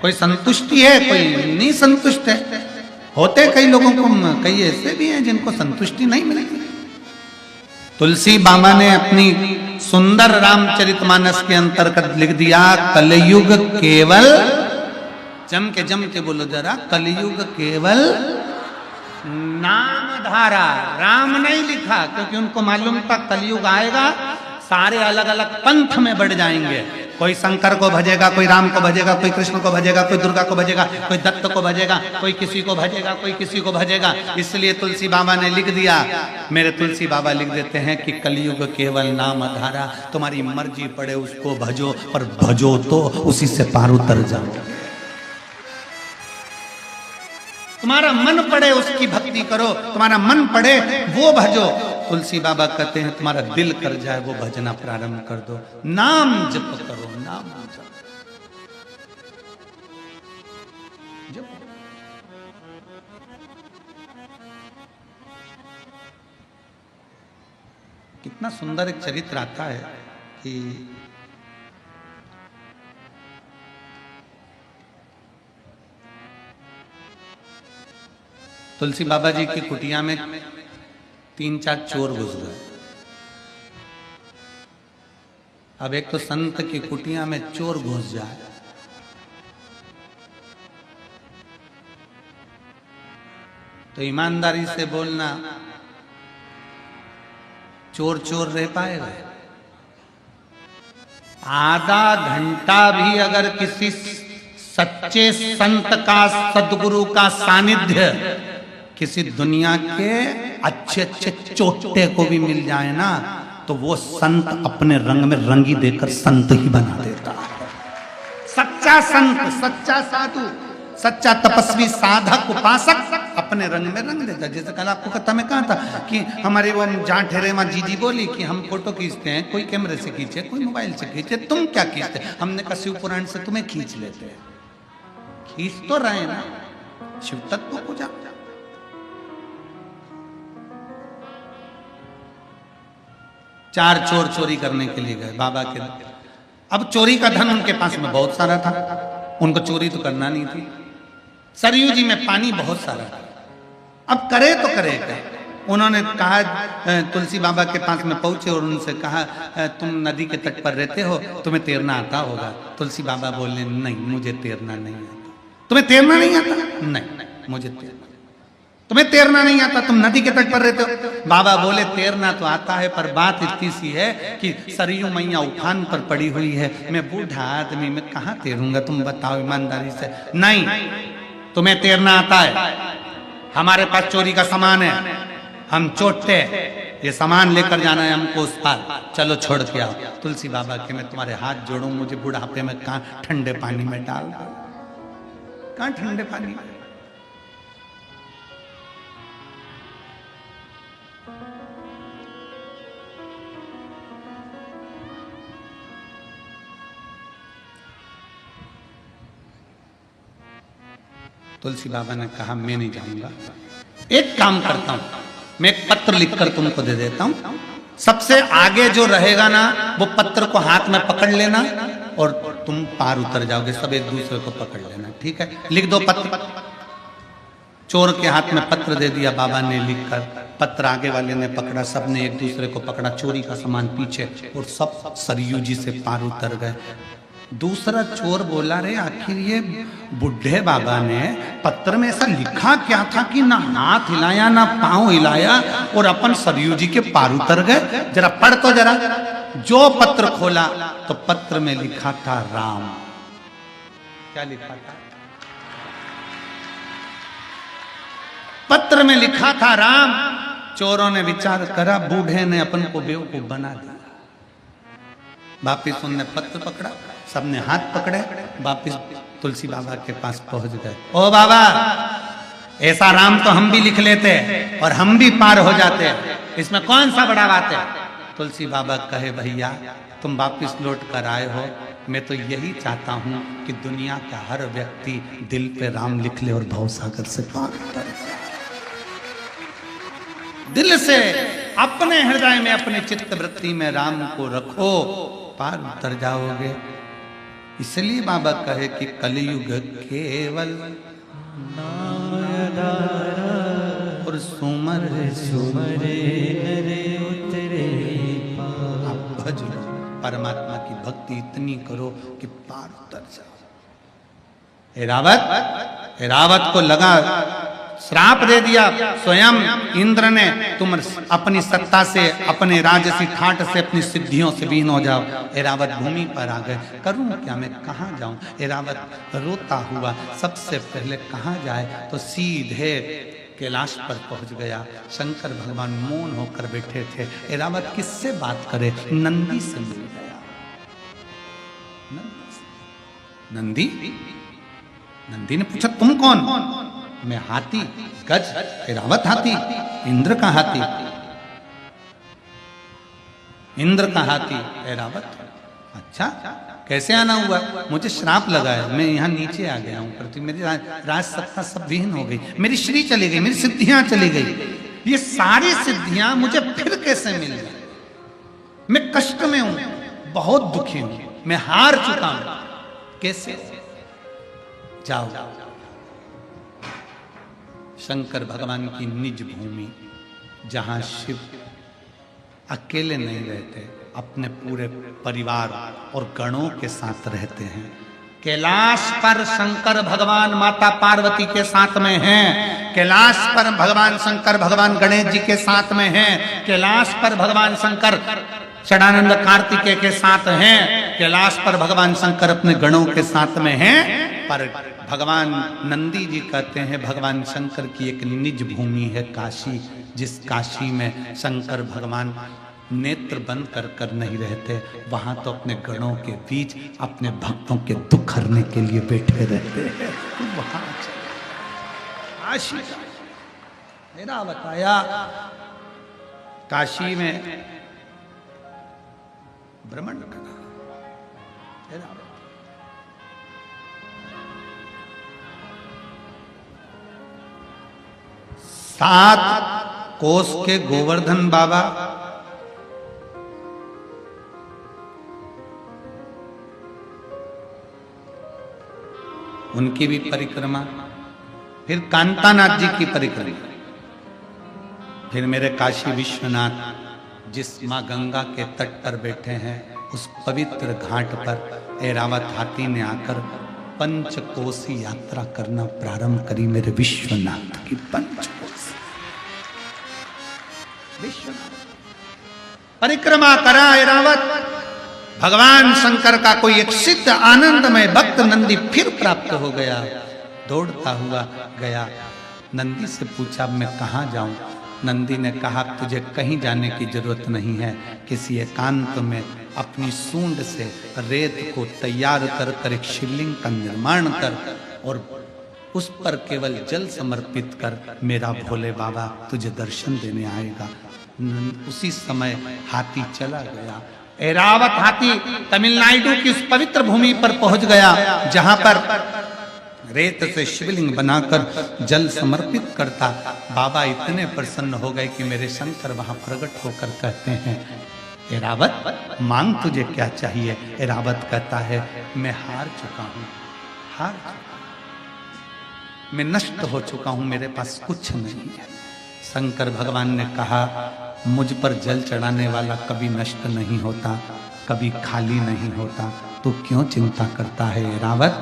कोई संतुष्टि है, कोई नहीं संतुष्ट है। होते कई लोगों को, कई ऐसे भी हैं जिनको संतुष्टि नहीं मिलेगी। तुलसी बाबा ने अपनी सुंदर रामचरितमानस के अंतर्गत लिख दिया कलयुग केवल, जम के बोलो जरा, कलयुग केवल नाम धारा। राम नहीं लिखा, क्योंकि उनको मालूम था कलयुग आएगा, सारे अलग अलग पंथ में बढ़ जाएंगे। कोई शंकर को भजेगा, कोई राम को भजेगा, कोई कृष्ण को भजेगा, कोई दुर्गा को भजेगा, कोई दत्त को भजेगा, कोई किसी को भजेगा, कोई किसी को भजेगा। इसलिए तुलसी बाबा ने लिख दिया, मेरे तुलसी बाबा लिख देते हैं कि कलयुग केवल नाम आधारा। तुम्हारी मर्जी पड़े उसको भजो, पर भजो तो उसी से पार उतर जाओ। तुम्हारा मन पड़े उसकी भक्ति करो, तुम्हारा मन पड़े वो भजो। तुलसी बाबा कहते हैं तुम्हारा दिल कर जाए वो भजना प्रारंभ कर दो, नाम जप करो, नाम जप। कितना सुंदर एक चरित्र आता है कि तुलसी बाबा जी की कुटिया में 3-4 चोर घुस गए। अब एक तो संत की कुटिया में चोर घुस जाए, तो ईमानदारी से बोलना, चोर चोर रह पाएगा? आधा घंटा भी अगर किसी सच्चे संत का, सदगुरु का सानिध्य किसी दुनिया के अच्छे अच्छे चोटे को भी मिल जाए ना, तो वो संत अपने रंग में रंगी देकर संत ही बना देता है। सच्चा संत, सच्चा साधु, सच्चा तपस्वी, साधक, उपासक अपने रंग में रंग देता। जैसे कल आपको कथा में कहा था कि हमारे वो जहाँ ठहरे माँ जीजी बोली कि हम फोटो खींचते हैं, कोई कैमरे से खींचे, कोई मोबाइल से खींचे, तुम क्या खींचते? हमने कहा शिव पुराण से तुम्हें खींच लेते हैं। खींच तो रहे ना, शिव तत्व को जा। चार चोर चोरी करने के लिए गए बाबा के। अब चोरी का धन उनके पास में बहुत सारा था, उनको चोरी तो करना नहीं थी। सरयू जी में पानी बहुत सारा था, अब करे तो करे क्या? उन्होंने कहा, तुलसी बाबा के पास में पहुंचे और उनसे कहा, तुम नदी के तट पर रहते हो, तुम्हें तैरना आता होगा। तुलसी बाबा बोले, नहीं मुझे तैरना नहीं आता। तुम्हें तैरना नहीं आता? नहीं मुझे तैरना। तुम्हें तैरना नहीं आता, तुम नदी के तट पर रहते हो। बाबा बोले, तैरना तो आता है, पर बात इतनी सी है कि सरयू मैया उफान पर पड़ी हुई है, मैं बूढ़ा आदमी, मैं कहाँ तैरूंगा? तुम बताओ ईमानदारी से। नहीं, तुम्हें तैरना आता है, हमारे पास चोरी का सामान है, हम चोटते, ये सामान लेकर जाना है हमको उस पार, चलो छोड़ के आओ। तुलसी बाबा के मैं तुम्हारे हाथ जोड़ूं, मुझे बुढ़ापे में कहाँ ठंडे पानी में डाल दो, कहाँ ठंडे पानी में। तुलसी बाबा ने कहा, मैं नहीं जाऊंगा, एक काम करता हूं, मैं एक पत्र लिखकर तुमको दे देता हूं, सबसे आगे जो रहेगा ना वो पत्र को हाथ में पकड़ लेना और तुम पार उतर जाओगे, सब एक दूसरे को पकड़ लेना, ठीक है? लिख दो पत्र। चोर के हाथ में पत्र दे दिया बाबा ने लिखकर, पत्र आगे वाले ने पकड़ा, सबने एक दूसरे को पकड़ा, चोरी का सामान पीछे, और सब सरयू जी से पार उतर गए। दूसरा चोर बोला, रे आखिर ये बुढ़े बाबा ने पत्र में ऐसा लिखा क्या था कि ना हाथ हिलाया ना पांव हिलाया और अपन सरयू जी के पार उतर गए? जरा पढ़ तो जरा। जो पत्र खोला तो पत्र में लिखा था राम। क्या लिखा था? पत्र में लिखा था राम। चोरों ने विचार करा, बूढ़े ने अपन को बेवकूफ बना दिया। वापिस उनने पत्र पकड़ा, सबने हाथ पकड़े, वापिस तुलसी बाबा के पास पहुंच गए। ओ बाबा, ऐसा राम तो हम भी लिख लेते और हम भी पार हो जाते, इसमें कौन सा बड़ा बात है? तुलसी बाबा कहे, भैया तुम वापिस लौट कर आए हो, मैं तो यही चाहता हूं कि दुनिया का हर व्यक्ति दिल पे राम लिख ले और भवसागर से पार उतर जाए। दिल से अपने हृदय में, अपने चित्त वृत्ति में राम को रखो, पार उतर जाओगे। इसलिए बाबा कहे कि कलयुग केवल नाम आधारा और सुमर सुमरे नरे उतरे पार। आप भज लो, परमात्मा की भक्ति इतनी करो कि पार उतर जाओ। एरावत को लगा, श्राप दे दिया स्वयं इंद्र ने, तुम अपनी सत्ता से, अपने राजसी ठाट से, अपनी सिद्धियों से विहीन हो जाओ। एरावत भूमि पर आ गए, करूं क्या मैं, कहाँ जाऊं? एरावत रोता हुआ सबसे पहले कहाँ जाए, तो सीधे कैलाश पर पहुंच गया। शंकर भगवान मौन होकर बैठे थे। एरावत किससे बात करे? नंदी से मिल गया। नंदी ने पूछा, तुम कौन? मैं हाथी, गज, एरावत हाथी, इंद्र का हाथी। इंद्र का हाथी एरावत। अच्छा, कैसे आना हुआ? मुझे श्राप लगा है, मैं यहाँ नीचे आ गया हूँ, पृथ्वी, मेरी राज सत्ता सब विहीन हो गई, मेरी श्री चली गई, मेरी सिद्धियां चली गई। ये सारी सिद्धियां मुझे फिर कैसे मिल गई? मैं कष्ट में हूं, बहुत दुखी हूं, मैं हार चुका हूं, कैसे? जाओ शंकर भगवान की निज भूमि, जहां शिव अकेले नहीं रहते, अपने पूरे परिवार और गणों के साथ रहते हैं। कैलाश पर शंकर भगवान माता पार्वती के साथ में हैं, कैलाश पर भगवान शंकर भगवान गणेश जी के साथ में हैं, कैलाश पर भगवान शंकर षडानंद कार्तिकेय के साथ हैं, कैलाश पर भगवान शंकर अपने गणों के साथ में हैं। पर भगवान नंदी जी कहते हैं भगवान शंकर की एक निज भूमि है काशी, जिस काशी में शंकर भगवान नेत्र बंद कर कर नहीं रहते, वहां तो अपने गणों के बीच अपने भक्तों के दुख हरने के लिए बैठे रहते हैं। तो वहां काशी मेरा बताया, काशी में भ्रमण करा। 7 कोस के गोवर्धन बाबा, उनकी भी परिक्रमा, फिर कांतानाथ जी की परिक्रमा, फिर मेरे काशी विश्वनाथ जिस माँ गंगा के तट पर बैठे हैं, उस पवित्र घाट पर ऐरावत हाथी ने आकर पंचकोसी यात्रा करना प्रारंभ करी। मेरे विश्वनाथ की पंचकोसी विश्वनाथ परिक्रमा करा ऐरावत। भगवान शंकर का कोई एक सिद्ध आनंदमय भक्त नंदी फिर प्राप्त हो गया, दौड़ता हुआ गया। नंदी से पूछा मैं कहाँ जाऊं? नंदी ने कहा तुझे कहीं जाने की जरूरत नहीं है, किसी एकांत में अपनी सूंड से रेत को तैयार कर कर एक शिवलिंग का निर्माण कर और उस पर केवल जल समर्पित कर, मेरा भोले बाबा तुझे दर्शन देने आएगा। उसी समय हाथी चला गया। ऐरावत हाथी तमिलनाडु की उस पवित्र भूमि पर पहुंच गया जहां पर रेत से शिवलिंग बनाकर जल समर्पित करता। बाबा इतने प्रसन्न हो गए कि मेरे शंकर वहां प्रकट होकर कहते हैं ऐरावत मांग तुझे क्या चाहिए? ऐरावत कहता है मैं हार चुका हूं, हार चुका हूं, मैं नष्ट हो चुका हूं, मेरे पास कुछ नहीं है। शंकर भगवान ने कहा मुझ पर जल चढ़ाने वाला कभी नष्ट नहीं होता, कभी खाली नहीं होता, तू क्यों चिंता करता है ऐरावत?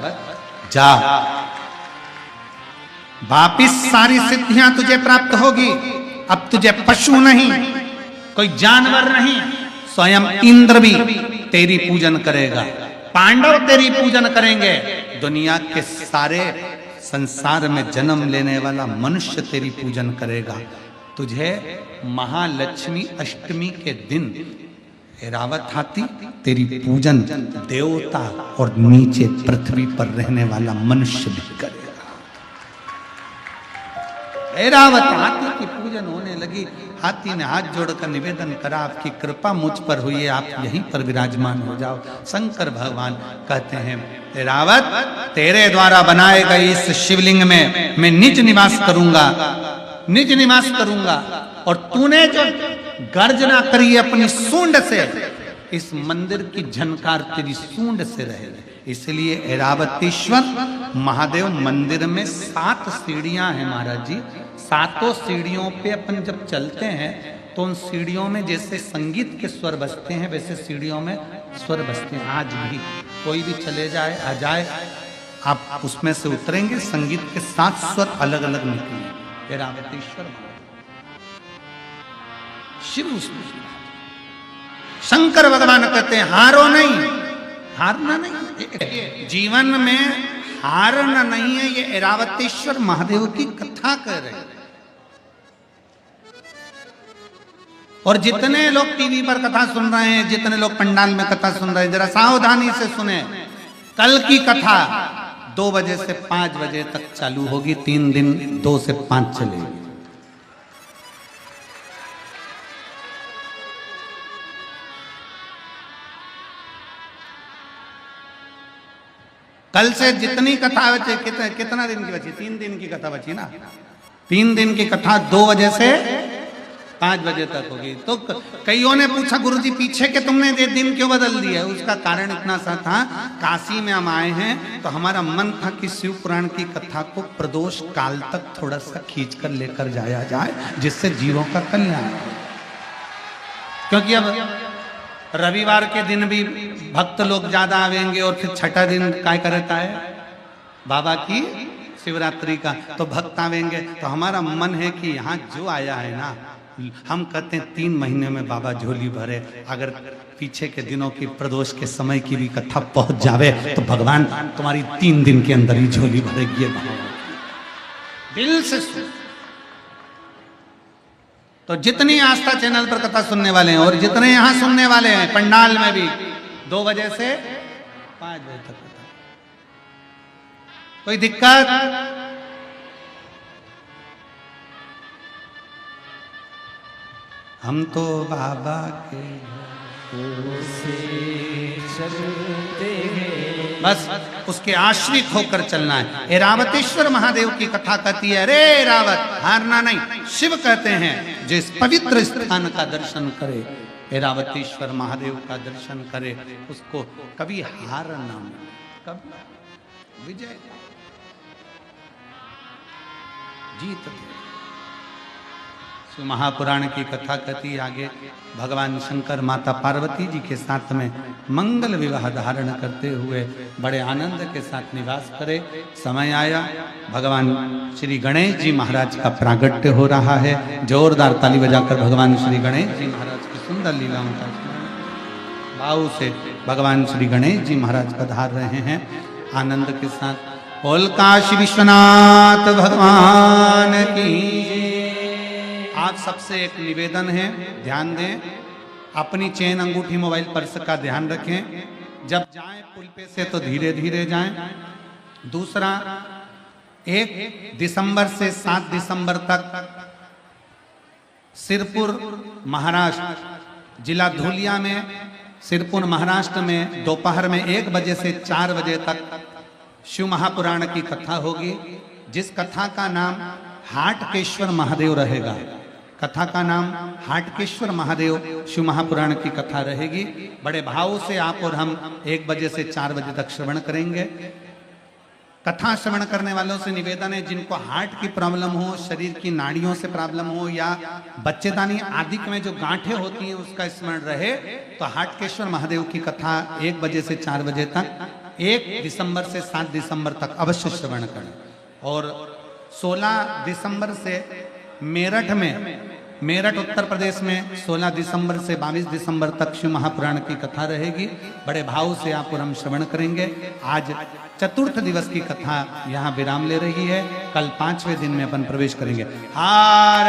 जा, वापिस सारी सिद्धियां तुझे प्राप्त होगी। अब तुझे पशु नहीं, कोई जानवर नहीं, स्वयं इंद्र भी तेरी पूजन करेगा, पांडव तेरी पूजन करेंगे, दुनिया के सारे संसार में जन्म लेने वाला मनुष्य तेरी पूजन करेगा। तुझे महालक्ष्मी अष्टमी के दिन ऐरावत हाथी तेरी पूजन देवता और नीचे पृथ्वी पर रहने वाला मनुष्य भी करेगा। ऐरावत हाथी की पूजन होने लगी। हाथी ने हाथ जोड़कर निवेदन करा आपकी कृपा मुझ पर हुई है, आप यहीं पर विराजमान हो जाओ। शंकर भगवान कहते हैं ऐरावत तेरे द्वारा बनाए गए इस शिवलिंग में मैं निज निवास करूंगा, निज निवास करूंगा, और तूने जो गर्जना करी अपनी सूंड से, इस मंदिर की झनकार तेरी सूंड से रहे। इसलिए ऐरावतेश्वर महादेव मंदिर में 7 सीढ़ियां हैं महाराज जी। 7 सीढ़ियों पे अपन जब चलते हैं तो उन सीढ़ियों में जैसे संगीत के स्वर बजते हैं वैसे सीढ़ियों में स्वर बजते हैं। आज भी कोई भी चले जाए आ जाए, आप उसमें से उतरेंगे, संगीत के 7 स्वर अलग अलग निकलेंगे। ऐरावतेश्वर शिव शंकर भगवान कहते हैं हारो नहीं, हारना नहीं, जीवन में हारना नहीं है। ये ऐरावतेश्वर महादेव की कथा कर रहे हैं। और जितने लोग टीवी पर कथा सुन रहे हैं, जितने लोग पंडाल में कथा सुन रहे हैं, जरा सावधानी से सुने। कल की कथा 2 बजे से 5 बजे तक चालू होगी, 3 दिन 2 से 5 चलेगी। कल से जितनी कथा बची, कितना दिन की बची? 3 दिन की कथा बची ना। 3 दिन की कथा 2 बजे से 5 बजे तक होगी। तो कईयों ने पूछा गुरुजी पीछे के तुमने ये दिन क्यों बदल दिया? उसका कारण इतना सा था, काशी में हम आए हैं तो हमारा मन था कि शिव पुराण की कथा को प्रदोष काल तक थोड़ा सा खींच कर लेकर जाया जाए, जिससे जीवों का कल्याण हो। क्योंकि अब रविवार के दिन भी भक्त लोग ज्यादा आवेंगे और फिर छठा दिन काय करता है बाबा की शिवरात्रि का, तो भक्त आवेंगे। तो हमारा मन है कि यहाँ जो आया है ना, हम कहते हैं 3 महीने में बाबा झोली भरे। अगर पीछे के दिनों की प्रदोष के समय की भी कथा पहुंच जावे तो भगवान तुम्हारी 3 दिन के अंदर ही झोली भरेगी। दिल से तो जितनी आस्था चैनल पर कथा सुनने वाले हैं और जितने यहाँ सुनने वाले हैं पंडाल में भी 2 बजे से 5 बजे तक कथा, कोई दिक्कत? हम तो बाबा के से चलते हैं, बस उसके आश्रित होकर चलना है। ऐरावतेश्वर महादेव की कथा कहती है, अरे ऐरावत हारना नहीं। शिव कहते हैं जिस पवित्र स्थान का दर्शन करे, ऐरावतेश्वर महादेव का दर्शन करे, उसको कभी हार ना मिले, कभी विजय जीत दे। महापुराण की कथा कहती आगे, भगवान शंकर माता पार्वती जी के साथ में मंगल विवाह धारण करते हुए बड़े आनंद के साथ निवास करे। समय आया, भगवान श्री गणेश जी महाराज का प्रागट्य हो रहा है। जोरदार ताली बजाकर भगवान श्री गणेश जी महाराज की सुंदर लीलाओं का भाव से भगवान श्री गणेश जी महाराज पधार रहे हैं आनंद के साथ। बोल काशी विश्वनाथ भगवान की। आप सबसे एक निवेदन है, ध्यान दें, अपनी चेन अंगूठी मोबाइल पर्स का ध्यान रखें। जब जाएं पुल पे से तो धीरे धीरे जाएं। दूसरा, 1 दिसंबर से 7 दिसंबर तक सिरपुर महाराष्ट्र जिला धुलिया में, सिरपुर महाराष्ट्र में दोपहर में 1 बजे से 4 बजे तक शिव महापुराण की कथा होगी, जिस कथा का नाम हाटकेश्वर महादेव रहेगा। कथा का नाम हाटकेश्वर महादेव शिव महापुराण की कथा रहेगी। बड़े भाव से आप और हम 1 बजे से 4 बजे तक श्रवण करेंगे। कथा श्रवण करने वालों से निवेदन है, जिनको हार्ट की प्रॉब्लम हो, शरीर की नाड़ियों से प्रॉब्लम हो या बच्चेदानी आदि में जो गांठें होती हैं उसका स्मरण रहे, तो हाटकेश्वर महादेव की कथा 1 बजे से 4 बजे तक 1 दिसंबर से 7 दिसंबर तक अवश्य श्रवण करें। और 16 दिसंबर से मेरठ उत्तर प्रदेश में 16 दिसंबर से 22 दिसंबर तक शिव महापुराण की कथा रहेगी। बड़े भाव से आप और हम श्रवण करेंगे। आज चतुर्थ दिवस की कथा यहाँ विराम ले रही है। कल 5वें दिन में अपन प्रवेश करेंगे। हार